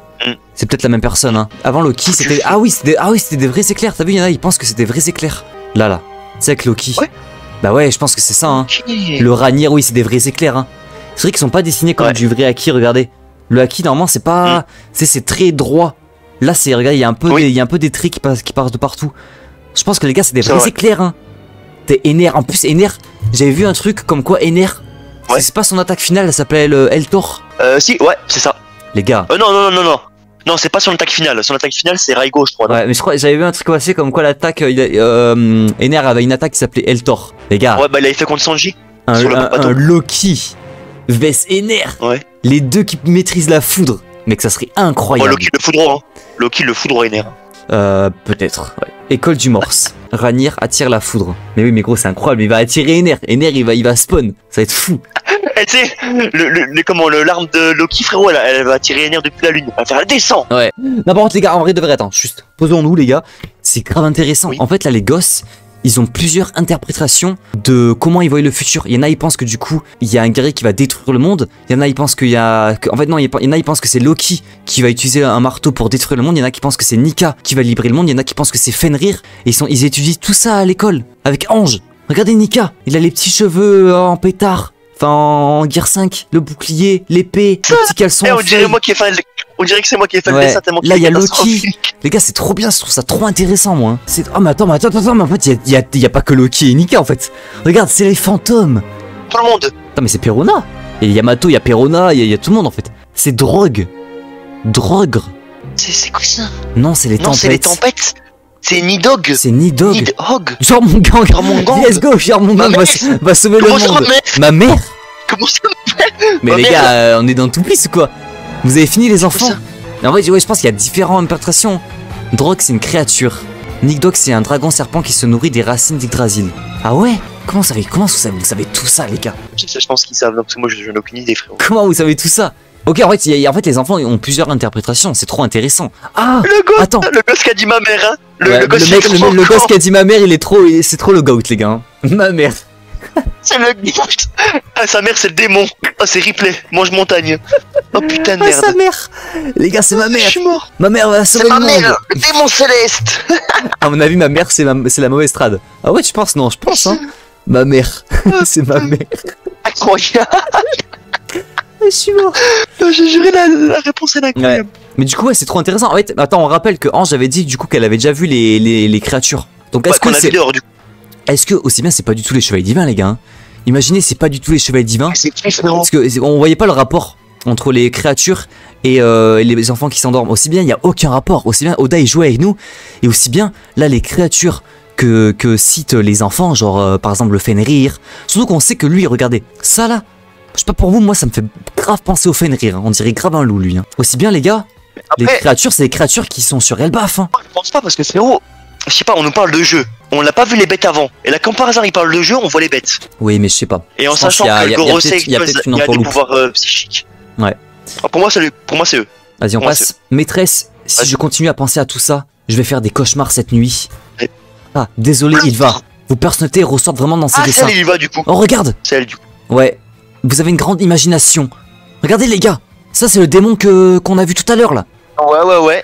C'est peut-être la même personne. Hein. Avant Loki c'était c'était des vrais éclairs. T'as vu, il y en a ils pensent que c'est des vrais éclairs. Là. C'est avec Loki. Ouais. Bah ouais, je pense que c'est ça. Hein. Le Ranir, oui, c'est des vrais éclairs. Hein. C'est vrai qu'ils sont pas dessinés comme du vrai haki. Regardez. Le haki normalement c'est pas, c'est très droit. Là c'est, regardez, il y a un peu des traits qui passent de partout. Je pense que les gars c'est des vrais éclairs hein. T'es Ener, en plus Ener, j'avais vu un truc comme quoi Ener, c'est pas son attaque finale, elle s'appelle Eltor. Si, ouais, c'est ça. Les gars. Non. Non, c'est pas son attaque finale. Son attaque finale, c'est Raigo, je crois. Ouais, mais je crois j'avais vu un truc passé comme quoi l'attaque. Ener avait une attaque qui s'appelait Eltor. Les gars, Ouais, bah il avait fait contre Sanji. sur le bateau. un Loki vs Ener. Ouais. Les deux qui maîtrisent la foudre. Mec, ça serait Oh, incroyable. Loki le foudroie. Hein. Loki le foudroie Ener. Peut-être. Ouais. École du Morse. Ranir attire la foudre. Mais oui, mais gros, c'est incroyable. Il va attirer Ener. Ener, il va spawn. Ça va être fou. Et tu sais, l'arme de Loki, frérot, elle va tirer Ener depuis la lune. Elle va faire, elle descend. Ouais. Non, par contre, les gars, en vrai, de vrai, attends, juste posons-nous, les gars. C'est grave intéressant. Oui. En fait, là, les gosses, ils ont plusieurs interprétations de comment ils voient le futur. Il y en a, ils pensent que du coup, il y a un guerrier qui va détruire le monde. Il y en a, ils pensent qu'il y a. En fait, non, il y en a, ils pensent que c'est Loki qui va utiliser un marteau pour détruire le monde. Il y en a qui pensent que c'est Nika qui va libérer le monde. Il y en a qui pensent que c'est Fenrir. Et ils étudient tout ça à l'école avec Ange. Regardez Nika, il a les petits cheveux en pétard. Enfin, en Gear 5, le bouclier, l'épée, le petit caleçon. Eh, en on dirait feuille. moi qui ai fait on dirait que c'est moi qui ai fait Ouais. le dessin tellement Là, il y a qu'il est Loki. catastrophique. Les gars, c'est trop bien, je trouve ça trop intéressant, moi. Oh, mais attends, mais en fait, il y a pas que Loki et Nika, en fait. Regarde, c'est les fantômes. Tout le monde. Attends, mais c'est Perona. Il y a Yamato, il y a Perona, il y a tout le monde, en fait. C'est Drogue. Drogre. C'est quoi ça? Non, c'est les Non, tempêtes. c'est les tempêtes. C'est Nidog. C'est Nidog. Nidhogg. Genre mon gang. Genre mon gang. Let's go, genre mon gang Ma va sauver le Comment ça, monde. ma mère Ma mère. Comment ça? Mais Ma les mère. gars, on est dans tout plus ou quoi? Vous avez fini les enfants? ça Mais en vrai, ouais, je pense qu'il y a différentes interprétations. Drogue, c'est une créature. Nigdog, c'est un dragon serpent qui se nourrit des racines d'Yggdrasil. Ah ouais? Comment vous savez tout ça, les gars? Je pense qu'ils savent, non, parce que moi je n'ai aucune idée, frérot. Comment vous savez tout ça? Ok, en fait, les enfants ont plusieurs interprétations, c'est trop intéressant. Ah! Le gosse, Attends. le gosse qui a dit ma mère, hein. Ouais, Le gosse, mec, qui est le gosse trop qui a dit ma mère, c'est trop le goat, les gars. Hein. Ma mère. C'est le gosse. Ah, sa mère, c'est le démon. Oh, c'est Ripley. Mange montagne. Oh putain de Ah, merde. sa mère! Les gars, c'est ma Je mère! suis mort. Ma mère va C'est sauver ma le monde! mère. Le démon céleste. À mon avis, ma mère, c'est la mauvaise trad. Ah ouais, tu penses? Non, je pense, hein. Ma mère. C'est ma mère. Incroyable. Je suis mort. J'ai juré la réponse est incroyable. Mais du coup, ouais, c'est trop intéressant. En fait, attends, on rappelle que Ange avait dit du coup qu'elle avait déjà vu les créatures. Donc, est-ce Qu'on que a c'est. vu dehors, du coup. Est-ce que, aussi bien, c'est pas du tout les chevaliers divins, les gars? Hein. Imaginez, c'est pas du tout les chevaliers divins. C'est qui, frérot? Parce que on voyait pas le rapport entre les créatures et les enfants qui s'endorment. Aussi bien, il y a aucun rapport. Aussi bien, Oda il jouait avec nous. Et aussi bien, là, les créatures que citent les enfants, genre par exemple le Fenrir. Surtout qu'on sait que lui, regardez, ça là, je sais pas pour vous, moi ça me fait grave penser au Fenrir. Hein. On dirait grave un loup, lui. Hein. Aussi bien, les gars, les Après, créatures, c'est des créatures qui sont sur Elbaf. Hein. je pense pas parce que frérot, je sais pas, on nous parle de jeu. On n'a pas vu les bêtes avant. Et là, quand par hasard il parle de jeu, on voit les bêtes. Oui, mais je sais pas. Et en Je pense sachant qu'il y a- que il y le a Gorosei, peut-être- il y a peut-être une il a des entourloupe. pouvoirs psychiques. Ouais. Ah, pour moi, c'est eux. Vas-y, on Moi, passe. Maîtresse, si Vas-y. je continue à penser à tout ça, je vais faire des cauchemars cette nuit. Ouais. Ah, désolé, il va. Vos personnalités ressortent vraiment dans ces Ah, dessins. celle, il va du coup. Oh, regarde. C'est elle du coup. Ouais. Vous avez une grande imagination. Regardez, les gars. Ça, c'est le démon qu'on a vu tout à l'heure, là. Ouais.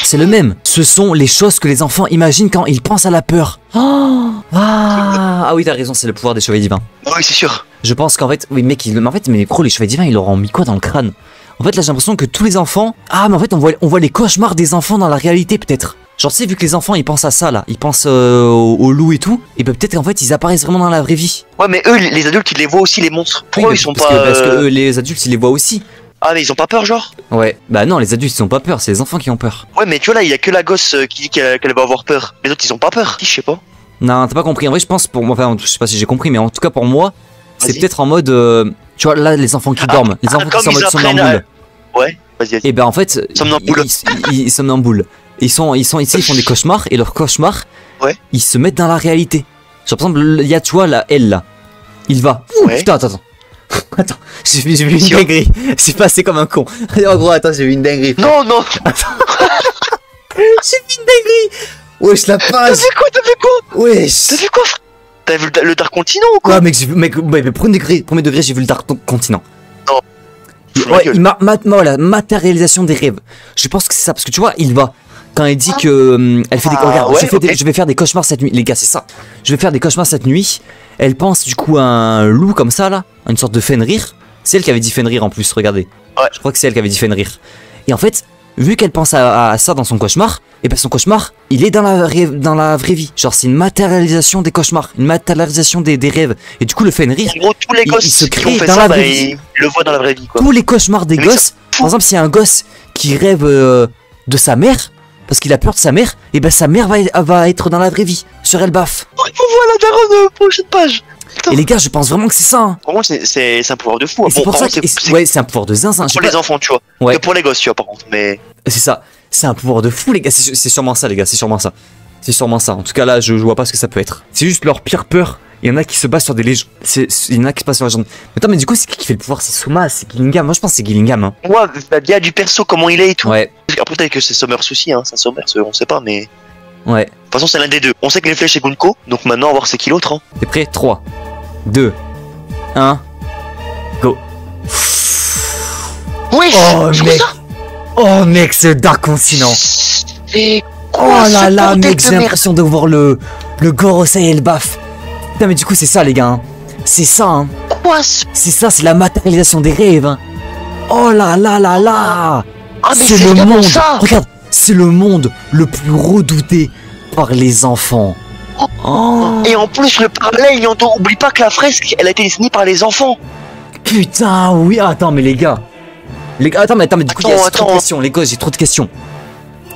C'est le même. Ce sont les choses que les enfants imaginent quand ils pensent à la peur. Oh ah oui, t'as raison, c'est le pouvoir des chevaliers divins. Ah oui, c'est sûr. Je pense qu'en fait, oui, mec, mais gros, les chevaliers divins, ils leur ont mis quoi dans le crâne? En fait, là, j'ai l'impression que tous les enfants. Ah, mais en fait, on voit les cauchemars des enfants dans la réalité, peut-être. Genre, tu sais, vu que les enfants, ils pensent à ça, là, ils pensent au loup et tout, et ben peut-être qu'en fait, ils apparaissent vraiment dans la vraie vie. Ouais, mais eux, les adultes, ils les voient aussi, les monstres. Pourquoi Oui, ils sont parce pas. que, parce que les adultes, ils les voient aussi. Ah, mais ils ont pas peur, genre? Ouais. Bah non, les adultes, ils ont pas peur, c'est les enfants qui ont peur. Ouais, mais tu vois, là, il y a que la gosse qui dit qu'elle va avoir peur. Les autres, ils ont pas peur. Je sais pas. Non, t'as pas compris. En vrai, je pense pour moi, enfin, je sais pas si j'ai compris, mais en tout cas pour moi, c'est Vas-y. peut-être en mode, tu vois, là, les enfants qui dorment, les enfants qui comme sont en ils mode apprennent somnambule. Ouais, vas-y. Et ben en fait, Somnambule. ils somnambule. Ils sont ici, ils font des cauchemars et leurs cauchemars, Ouais. ils se mettent dans la réalité. Genre par exemple, il y a tu vois là, elle là, il va. Ouh, Ouais. putain, attends. Attends, j'ai vu une Sûr. dinguerie. C'est passé comme un con. En gros, attends, j'ai vu une dinguerie. Non, non. J'ai vu une dinguerie. Wesh la T'as page. vu quoi? Wesh. T'as vu quoi, frère? T'as vu le Dark Continent ou quoi? Quoi, mec, j'ai vu, mec, ouais, mais premier degré, j'ai vu le Dark Continent. Non. Ouais, gueule. voilà, matérialisation des rêves. Je pense que c'est ça, parce que tu vois, il va. Quand elle dit que elle fait des regarde, ouais, je vais faire des cauchemars cette nuit, les gars, c'est ça. Je vais faire des cauchemars cette nuit. Elle pense du coup à un loup comme ça là, une sorte de Fenrir. C'est elle qui avait dit Fenrir en plus, regardez. Ouais. Je crois que c'est elle qui avait dit Fenrir. Et en fait, vu qu'elle pense à ça dans son cauchemar, et ben son cauchemar, il est dans la vraie vie. Genre c'est une matérialisation des cauchemars, une matérialisation des rêves. Et du coup le Fenrir, En gros, tous les il gosses se qui crée ont fait dans ça, la bah, vraie vie. ils le voient dans la vraie vie, quoi. tous les cauchemars des Mais gosses, fou. Par exemple, s'il y a un gosse qui rêve de sa mère, parce qu'il a peur de sa mère, et ben sa mère va être dans la vraie vie, sur Elbaf. Oh, il faut voir la daronne prochaine page. Putain. Et les gars, je pense vraiment que c'est ça. Hein. Par contre, c'est un pouvoir de fou. Et c'est pour ça que ouais, c'est un pouvoir de zinzin. Pour les enfants, tu vois. Ouais. Que pour les gosses, tu vois, par contre. Mais c'est ça. C'est un pouvoir de fou, les gars. C'est sûrement ça, les gars. C'est sûrement ça. C'est sûrement ça. En tout cas, là, je vois pas ce que ça peut être. C'est juste leur pire peur. Il y en a qui se basent sur des légendes. Il y en a qui se basent sur la légende. Attends, mais du coup, c'est qui fait le pouvoir? C'est Soma, c'est Gillingham. Moi, je pense que c'est Gillingham. Hein. moi, bien du perso, comment il est et tout. Ouais. Après, peut-être que c'est Summers aussi, hein. C'est Summers, on sait pas, mais. Ouais. De toute façon, c'est l'un des deux. On sait que les flèches, c'est Gunko. Donc maintenant, on va voir c'est qui l'autre. Hein. T'es prêt? 3, 2, 1, go. Oui. Oh, mec. Oh, mec, c'est Dark Continent. C'est Oh quoi là ce là, bordel mec, de j'ai merde. l'impression de voir le Gorosei et le Baf. Putain, mais du coup, c'est ça, les gars. Hein. C'est ça, hein. Quoi ce... C'est ça, c'est la matérialisation des rêves. Hein. Oh là là là là. Ah, mais c'est c'est le vraiment monde. ça. Regarde, c'est le monde le plus redouté par les enfants. Oh. Et en plus, le parallèle, oublie pas que la fresque, elle a été dessinée par les enfants. Putain, oui. Attends, mais les gars. Attends, mais du coup, il y a trop de attends. questions. Les gars, j'ai trop de questions.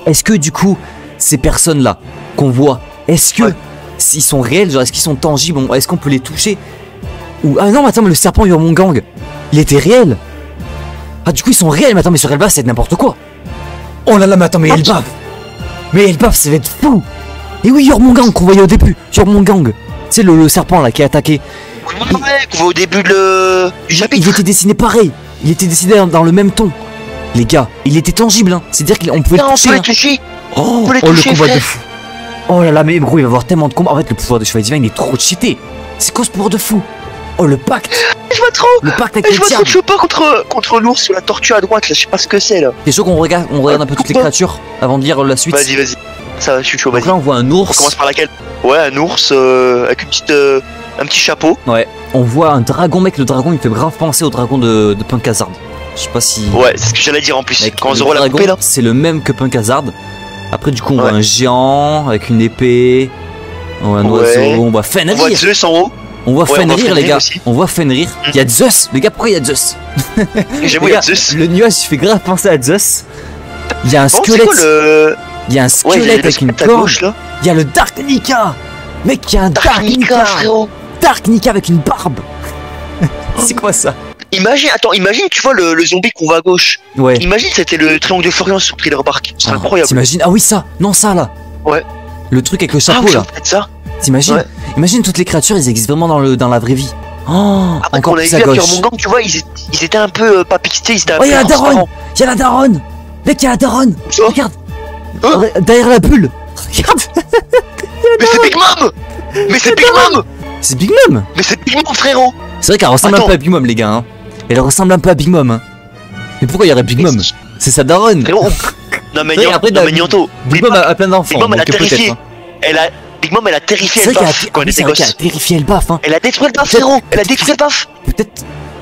Est-ce que, du coup, ces personnes-là qu'on voit, est-ce que s'ils sont réels, genre est-ce qu'ils sont tangibles, est-ce qu'on peut les toucher? Ou ah non, mais attends, mais le serpent Jormungand, il était réel. Ah, du coup, ils sont réels, mais attends, mais sur Elbaf, c'est n'importe quoi. Oh là là, mais attends, mais Elbaf. Mais Elbaf, ça va être fou. Et oui, Jormungand qu'on voyait au début. Jormungand. C'est le serpent là qui a attaqué. Ouais, qu'on voit au début du chapitre. Il était dessiné pareil. Il était dessiné dans le même ton. Les gars, il était tangible, hein. C'est-à-dire qu'on pouvait Non, le on toucher. peut Hein. les toucher. Oh, On peut les le toucher, combat de frère. fou. Oh là là, mais gros, il va y avoir tellement de combats. En fait, le pouvoir de Chevalier Divin, il est trop cheaté. C'est quoi ce pouvoir de fou? Oh, le pacte. Je vois trop. Le pacte avec Je le vois trop diable. que je pas contre l'ours ou la tortue à droite, là, je sais pas ce que c'est là. T'es chaud qu'on regarde un peu toutes les créatures avant de lire la suite? Vas-y. Ça, je suis chaud, Donc vas-y. là, on voit un On ours. commence par laquelle? Ouais, un ours avec une petite, un petit chapeau. Ouais. On voit un dragon, mec. Le dragon, il me fait grave penser au dragon de Punk Hazard. Je sais pas si. Ouais, c'est ce que j'allais dire en plus. Mec, Quand le Zoro l'a dragon, coupé là. c'est le même que Punk Hazard. Après, du coup, on voit Ouais. un géant avec une épée. On voit un Ouais. oiseau. On voit On voit Fenrir. Zeus en haut. On voit Ouais, on voit Fenrir, les Fenrir gars. aussi. On voit Fenrir. Il y a Zeus. Les gars, pourquoi il y a Zeus? J'avoue, Les il y a gars, Zeus. Le nuage, il fait grave penser à Zeus. Il y a un Bon, c'est squelette. quoi le. Il y a un Ouais, squelette avec une à corde. gauche là. Il y a le Dark Nika. Mec, il y a un Dark Nika. frérot. Dark Nika avec une barbe. C'est quoi ça? Imagine, tu vois le zombie qu'on voit à gauche. Ouais. Imagine, c'était le triangle de Florian sur Thriller Bark. C'est incroyable. T'imagines? Ah oui, ça. Non, ça là. Ouais. Le truc avec le Ah, chapeau oui, là. peut-être ça. T'imagines? Ouais. Imagine toutes les créatures, ils existent vraiment dans la vraie vie. Oh, Après encore qu'on a plus vu à à gauche. Jormungand, tu vois, ils étaient un peu pas pixelés, ils étaient un Oh, peu il y a la daronne. transparents. Il y a la daronne. Mec, il y a la daronne. Ça Regarde. Hein Derrière la bulle. Regarde. Mais c'est Big Mom. Mais c'est Big Mom. C'est Big Mom. Mais c'est Big Mom, frérot. C'est vrai qu'elle ressemble un Attends. peu à Big Mom, les gars. Hein. Elle ressemble un peu à Big Mom. Hein. Mais pourquoi il y aurait Big Mom? C'est sa daronne. Frérot. Non mais Oui, après, Nianto. Big Mom a plein d'enfants. Big Mom, elle a donc peut-être, terrifié. hein. Big Mom, elle a terrifié C'est le vrai paf quand elle était qu'elle a gosse. terrifié le baf. Hein. Elle a détruit le paf, frérot. Elle a détruit le paf.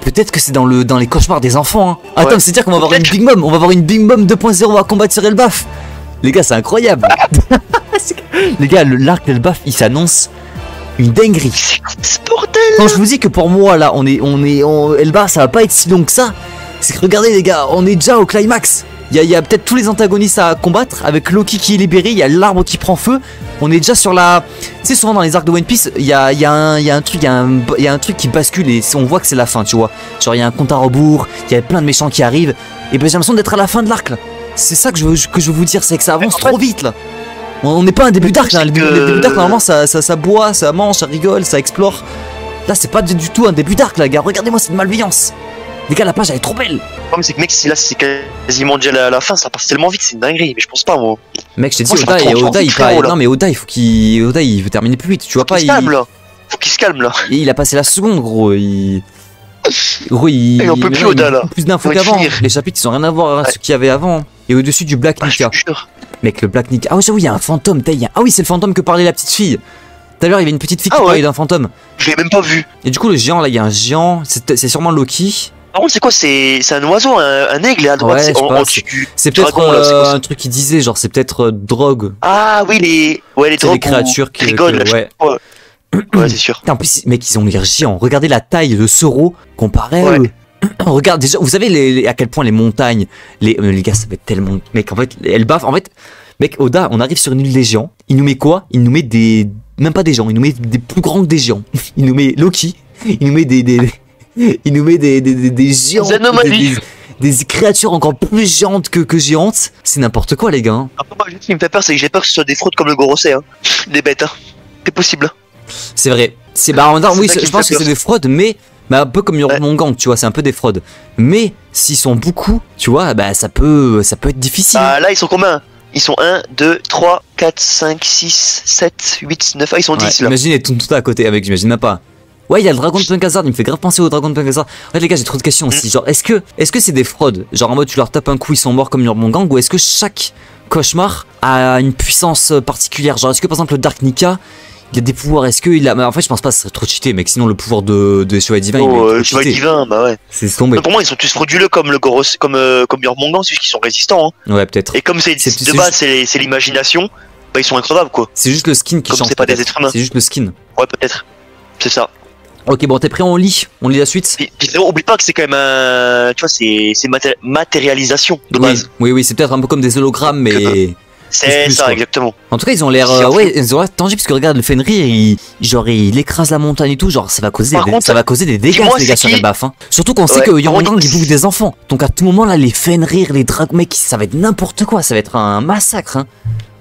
Peut-être que c'est dans les cauchemars des enfants. Hein. Attends, Ouais. mais c'est-à-dire qu'on va avoir une Peut-être. Big Mom. On va avoir une Big Mom 2.0. On va combattre sur Elbaf. Les gars, c'est incroyable. Les gars, l'arc d'Elbaf, il s'annonce une dinguerie. C'est quoi ce bordel? Quand je vous dis que pour moi, là, Elbaf, ça va pas être si long que ça. C'est que regardez, les gars, on est déjà au climax. Il y a peut-être tous les antagonistes à combattre. Avec Loki qui est libéré, il y a l'arbre qui prend feu. On est déjà sur la. Tu sais, souvent dans les arcs de One Piece, il y a un truc qui bascule et on voit que c'est la fin, tu vois. Genre, il y a un compte à rebours, il y a plein de méchants qui arrivent. Et ben, j'ai l'impression d'être à la fin de l'arc, là. C'est ça que je veux vous dire, c'est que ça avance trop vite, là. On n'est pas un début d'arc, là. Le début d'arc, normalement, ça boit, ça mange, ça rigole, ça explore. Là, c'est pas du tout un début d'arc, là, gars. Regardez-moi cette malveillance. Les gars, la page, elle est trop belle. Le problème, c'est que mec, si là c'est quasiment déjà la fin, ça passe tellement vite, c'est une dinguerie. Mais je pense pas, moi. Mec, je t'ai dit, Moi, ça va trop Oda, vite, il frérot, paraît. là. Non, mais Oda, il veut terminer plus vite. Tu vois pas, Il se calme là. Faut qu'il se calme là. il a passé la seconde, gros. Gros, Il en peut plus, Oda, là. Plus d'infos Faut qu'avant. finir. Les chapitres, ils ont rien à voir avec ce qu'il y avait avant. Et au-dessus du Black Ah, je Nika. te jure. Mec, le Black Nika. Ah oui, il y a un fantôme. Ah oui, c'est le fantôme que parlait la petite fille. Tout à l'heure, il y avait une petite fille qui Ah ouais. parlait d'un fantôme. Je l'ai même pas vu. Et du coup, le géant, là, il y a un géant. C'est sûrement Loki. Par contre, c'est quoi? C'est un oiseau, un aigle à droite. Ouais, c'est je sais pas, dessus du C'est peut-être dragon, là, c'est quoi ça? un truc qui disait, genre, c'est peut-être drogue. Ah oui, les C'est drogues des créatures qui. rigolent, là, je ouais. sais pas. Ouais, c'est sûr. Putain, en plus, mec, ils ont l'air géants. Regardez la taille de Zoro comparé à Ouais. eux. Regarde déjà, vous savez à quel point les montagnes, les gars, ça va être tellement, mec, en fait, elles baffent, en fait, mec, Oda, on arrive sur une île des géants, il nous met quoi? Il nous met même pas des géants, il nous met des plus grands que des géants, il nous met Loki, il nous met il nous met des géants, des créatures encore plus géantes que géantes, c'est n'importe quoi les gars. Hein. Après moi, ce qui me fait peur, c'est que j'ai peur que ce soit des fraudes comme le Gorosei, hein. Des bêtes, hein. C'est possible. C'est vrai, oui, je pense que c'est des fraudes, mais un peu comme Yormongang, tu vois, c'est un peu des fraudes. Mais s'ils sont beaucoup, tu vois, bah ça peut être difficile. Bah là, ils sont combien? Ils sont 1, 2, 3, 4, 5, 6, 7, 8, 9. Ah, ils sont 10 là. Imagine, ils tournent tout à côté avec, j'imagine même pas. Ouais, il y a le dragon de Punkazard, il me fait grave penser au dragon de Punkazard. En fait, les gars, j'ai trop de questions aussi. Genre, est-ce que c'est des fraudes? Genre, en mode, tu leur tapes un coup, ils sont morts comme Yormongang, ou est-ce que chaque cauchemar a une puissance particulière? Genre, est-ce que par exemple, le Dark Nika, il a des pouvoirs? Est-ce qu'il a. Mais en fait, je pense pas que ce serait trop cheaté, mec. Sinon, le pouvoir de Chevalier Divin, le Chevalier Divin, bah ouais. C'est tombé. Pour moi, ils sont tous frauduleux comme le Goros, comme Yormongang, c'est juste qu'ils sont résistants. Hein. Ouais, peut-être. Et comme de base, c'est l'imagination, bah ils sont increvables quoi. C'est juste le skin qui change. Comme c'est pas des êtres humains. C'est juste le skin. Ouais, peut-être. C'est ça. Ok, bon, t'es prêt, on lit la suite. Puis oublie pas que c'est quand même un. Tu vois, c'est matérialisation de base. Oui, c'est peut-être un peu comme des hologrammes, mais. C'est ça, quoi. Exactement. En tout cas, ils ont l'air ils ont l'air tangibles parce que regarde le Fenrir, il écrase la montagne et tout, genre ça va causer des dégâts les gars sur les baffes. Hein. Surtout qu'on sait que Yormongang il bouffe des enfants. Donc à tout moment là, les Fenrir, les dragons, mec, ça va être n'importe quoi, ça va être un massacre. Hein.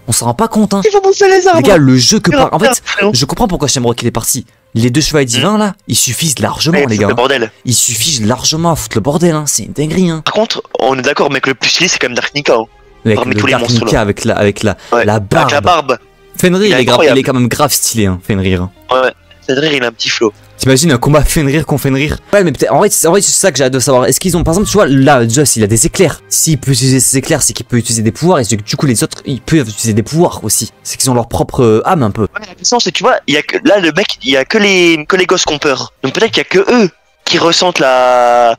On s'en rend pas compte. Hein. Il faut bouffer les arbres. Les gars, le jeu que en fait, je comprends pourquoi Shamrock il est parti. Les deux chevaliers divins là, ils suffisent largement les gars. Le bordel. Ils suffisent largement à foutre le bordel, hein. C'est une dinguerie. Hein. Par contre, on est d'accord, mec, le plus stylé c'est quand même Dark Nika. Hein. Avec le Dark Nika, avec la barbe. Avec la barbe. Fenrir, il est quand même grave stylé, hein, Fenrir. Ouais, Fenrir, il a un petit flow. T'imagines un combat Fenrir contre Fenrir? Ouais, mais peut-être. En fait, c'est ça que j'ai hâte de savoir. Est-ce qu'ils ont, par exemple, tu vois, là, Joss, il a des éclairs. S'il peut utiliser ses éclairs, c'est qu'il peut utiliser des pouvoirs. Et du coup, les autres, ils peuvent utiliser des pouvoirs aussi. C'est qu'ils ont leur propre âme un peu. Ouais, la question, c'est, tu vois, là, le mec, il y a que les gosses qui ont peur. Donc peut-être qu'il y a que eux qui ressentent la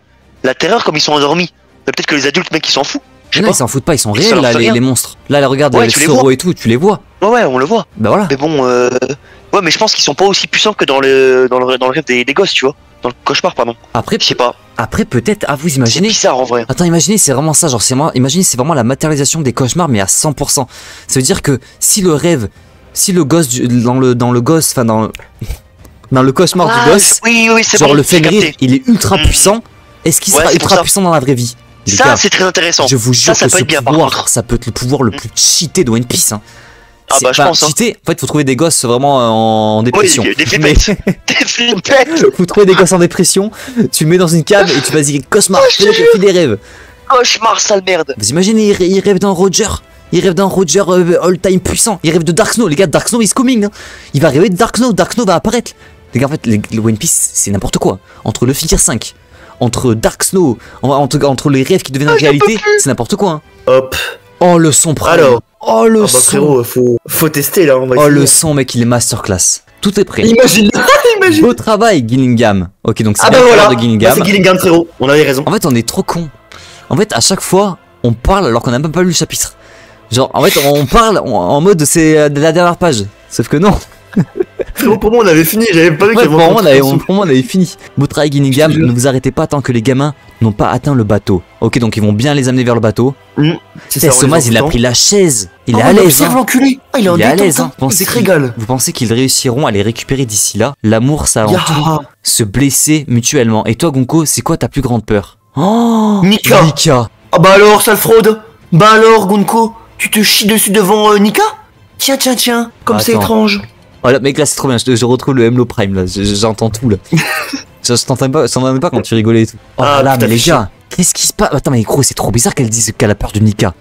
terreur comme ils sont endormis. Peut-être que les adultes, mec, ils s'en foutent. Non, ils s'en foutent pas, ils sont réels là, les monstres. Là, regarde, avec Zoro et tout, tu les vois. Ouais, on le voit. Bah voilà. Mais bon, ouais, mais je pense qu'ils sont pas aussi puissants que dans le rêve des gosses, tu vois. Dans le cauchemar, pardon. Après, je sais pas. Après, peut-être, vous imaginez. C'est bizarre en vrai. Attends, imaginez, c'est vraiment ça, genre, imaginez, c'est vraiment la matérialisation des cauchemars, mais à 100%. Ça veut dire que si le gosse, dans le cauchemar du gosse, oui, c'est genre bon, le Fenrir, il est ultra puissant, est-ce qu'il sera ultra puissant dans la vraie vie? Ça, c'est très intéressant. Je vous jure ça que peut être bien, par contre. Ça peut être le pouvoir le plus cheaté de One Piece. Hein. Ah bah je pense. Cheaté, en fait, faut trouver des gosses vraiment en dépression. Oui, des flippettes. Des flippettes. Faut trouver des gosses en dépression, tu le mets dans une cave et tu vas-y, cauchemar, fais des rêves. Cauchemar, sale merde. Vous imaginez, il rêve d'un Roger. Il rêve d'un Roger all-time puissant. Il rêve de Dark Snow. Les gars, Dark Snow is coming. Hein. Il va rêver de Dark Snow. Dark Snow va apparaître. Les gars, en fait, le One Piece, c'est n'importe quoi. Entre le Figure 5, entre Dark Snow, entre les rêves qui deviennent réalité, c'est n'importe quoi. Hein. Hop. Oh, le son prime. Alors. Oh, le son. Frérot, faut tester là. Oh, le son, mec, il est masterclass. Tout est prêt. Imagine. Beau travail, Gillingham. Ok, donc c'est bah voilà. de Gillingham. C'est Gillingham, frérot. On avait raison. En fait, on est trop con. En fait, à chaque fois, on parle alors qu'on n'a même pas lu le chapitre. Genre, en fait, on parle en mode c'est de la dernière page. Sauf que non. Frérot, pour moi, on avait fini. J'avais pas vu qu'il y avait pour moi, on avait fini. Beau travail, Gillingham. Ne vous arrêtez pas tant que les gamins n'ont pas atteint le bateau. Ok, donc ils vont bien les amener vers le bateau. C'est ça. Somaz, il a pris la chaise. Il est à l'aise. L'enculé. Il est à l'aise. Vous pensez qu'ils réussiront à les récupérer d'ici là? L'amour, ça tout. Se blesser mutuellement. Et toi, Gonko, c'est quoi ta plus grande peur? Oh, Nika. Ah bah alors, sale fraude. Bah alors, Gonko, tu te chies dessus devant Nika? Tiens. Comme c'est étrange. Oh là, mec, là c'est trop bien, je retrouve le Hemlo Prime là, j'entends tout là. Je t'entendais pas quand tu rigolais et tout. Oh là, mais les gars, qu'est-ce qui se passe? Attends, mais gros, c'est trop bizarre qu'elle dise qu'elle a peur de Nika.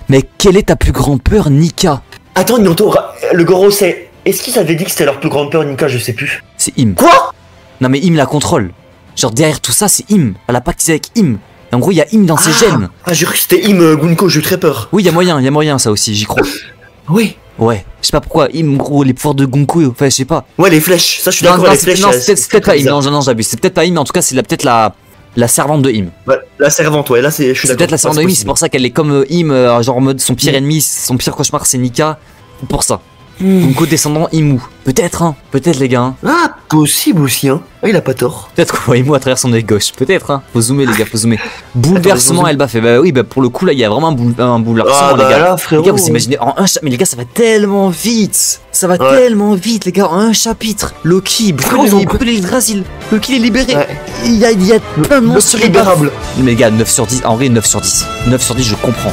Mais quelle est ta plus grande peur, Nika? Attends, Nionto, le Gorosei, est-ce qu'ils avaient dit que c'était leur plus grande peur, Nika? Je sais plus. C'est Im. Quoi? Non, mais Im la contrôle. Genre derrière tout ça, c'est Im. Elle a pactisé avec Im. Et en gros, il y a Im dans ses gènes. Ah, j'ai cru que c'était Im, Gunko, j'ai eu très peur. Oui, il y a moyen ça aussi, j'y crois. Oui. Ouais, je sais pas pourquoi, gros, les pouvoirs de Gonko, enfin, je sais pas. Ouais, les flèches, ça je suis d'accord, les flèches. Non, c'est peut-être pas Im, non, j'abuse. C'est peut-être pas Im, mais en tout cas, c'est peut-être la servante de Im. Ouais, la servante, ouais, là je suis d'accord. C'est peut-être la servante de Im, c'est pour ça qu'elle est comme Im, genre en mode son pire ennemi, son pire cauchemar, c'est Nika. Pour ça. Gunko descendant Imu. Peut-être, hein. Peut-être, les gars. Hein. Ah, possible aussi, hein. Ah, il a pas tort. Peut-être qu'on voit Imu à travers son œil gauche. Peut-être, hein. Faut zoomer, les gars, faut zoomer. Bouleversement, Attends, Elba fait. Bah oui, bah pour le coup, là, il y a vraiment un bouleversement, Ah, les bah gars. là, frérot. Les gars, vous imaginez, en un chapitre. Mais les gars, ça va tellement vite. Ça va tellement vite, les gars. En un chapitre. Loki brûle l'Yggdrasil. Loki est libéré. Ouais. Il y a plein de monstres libérable. Mais les gars, 9 sur 10. En vrai, 9 sur 10. 9 sur 10, je comprends.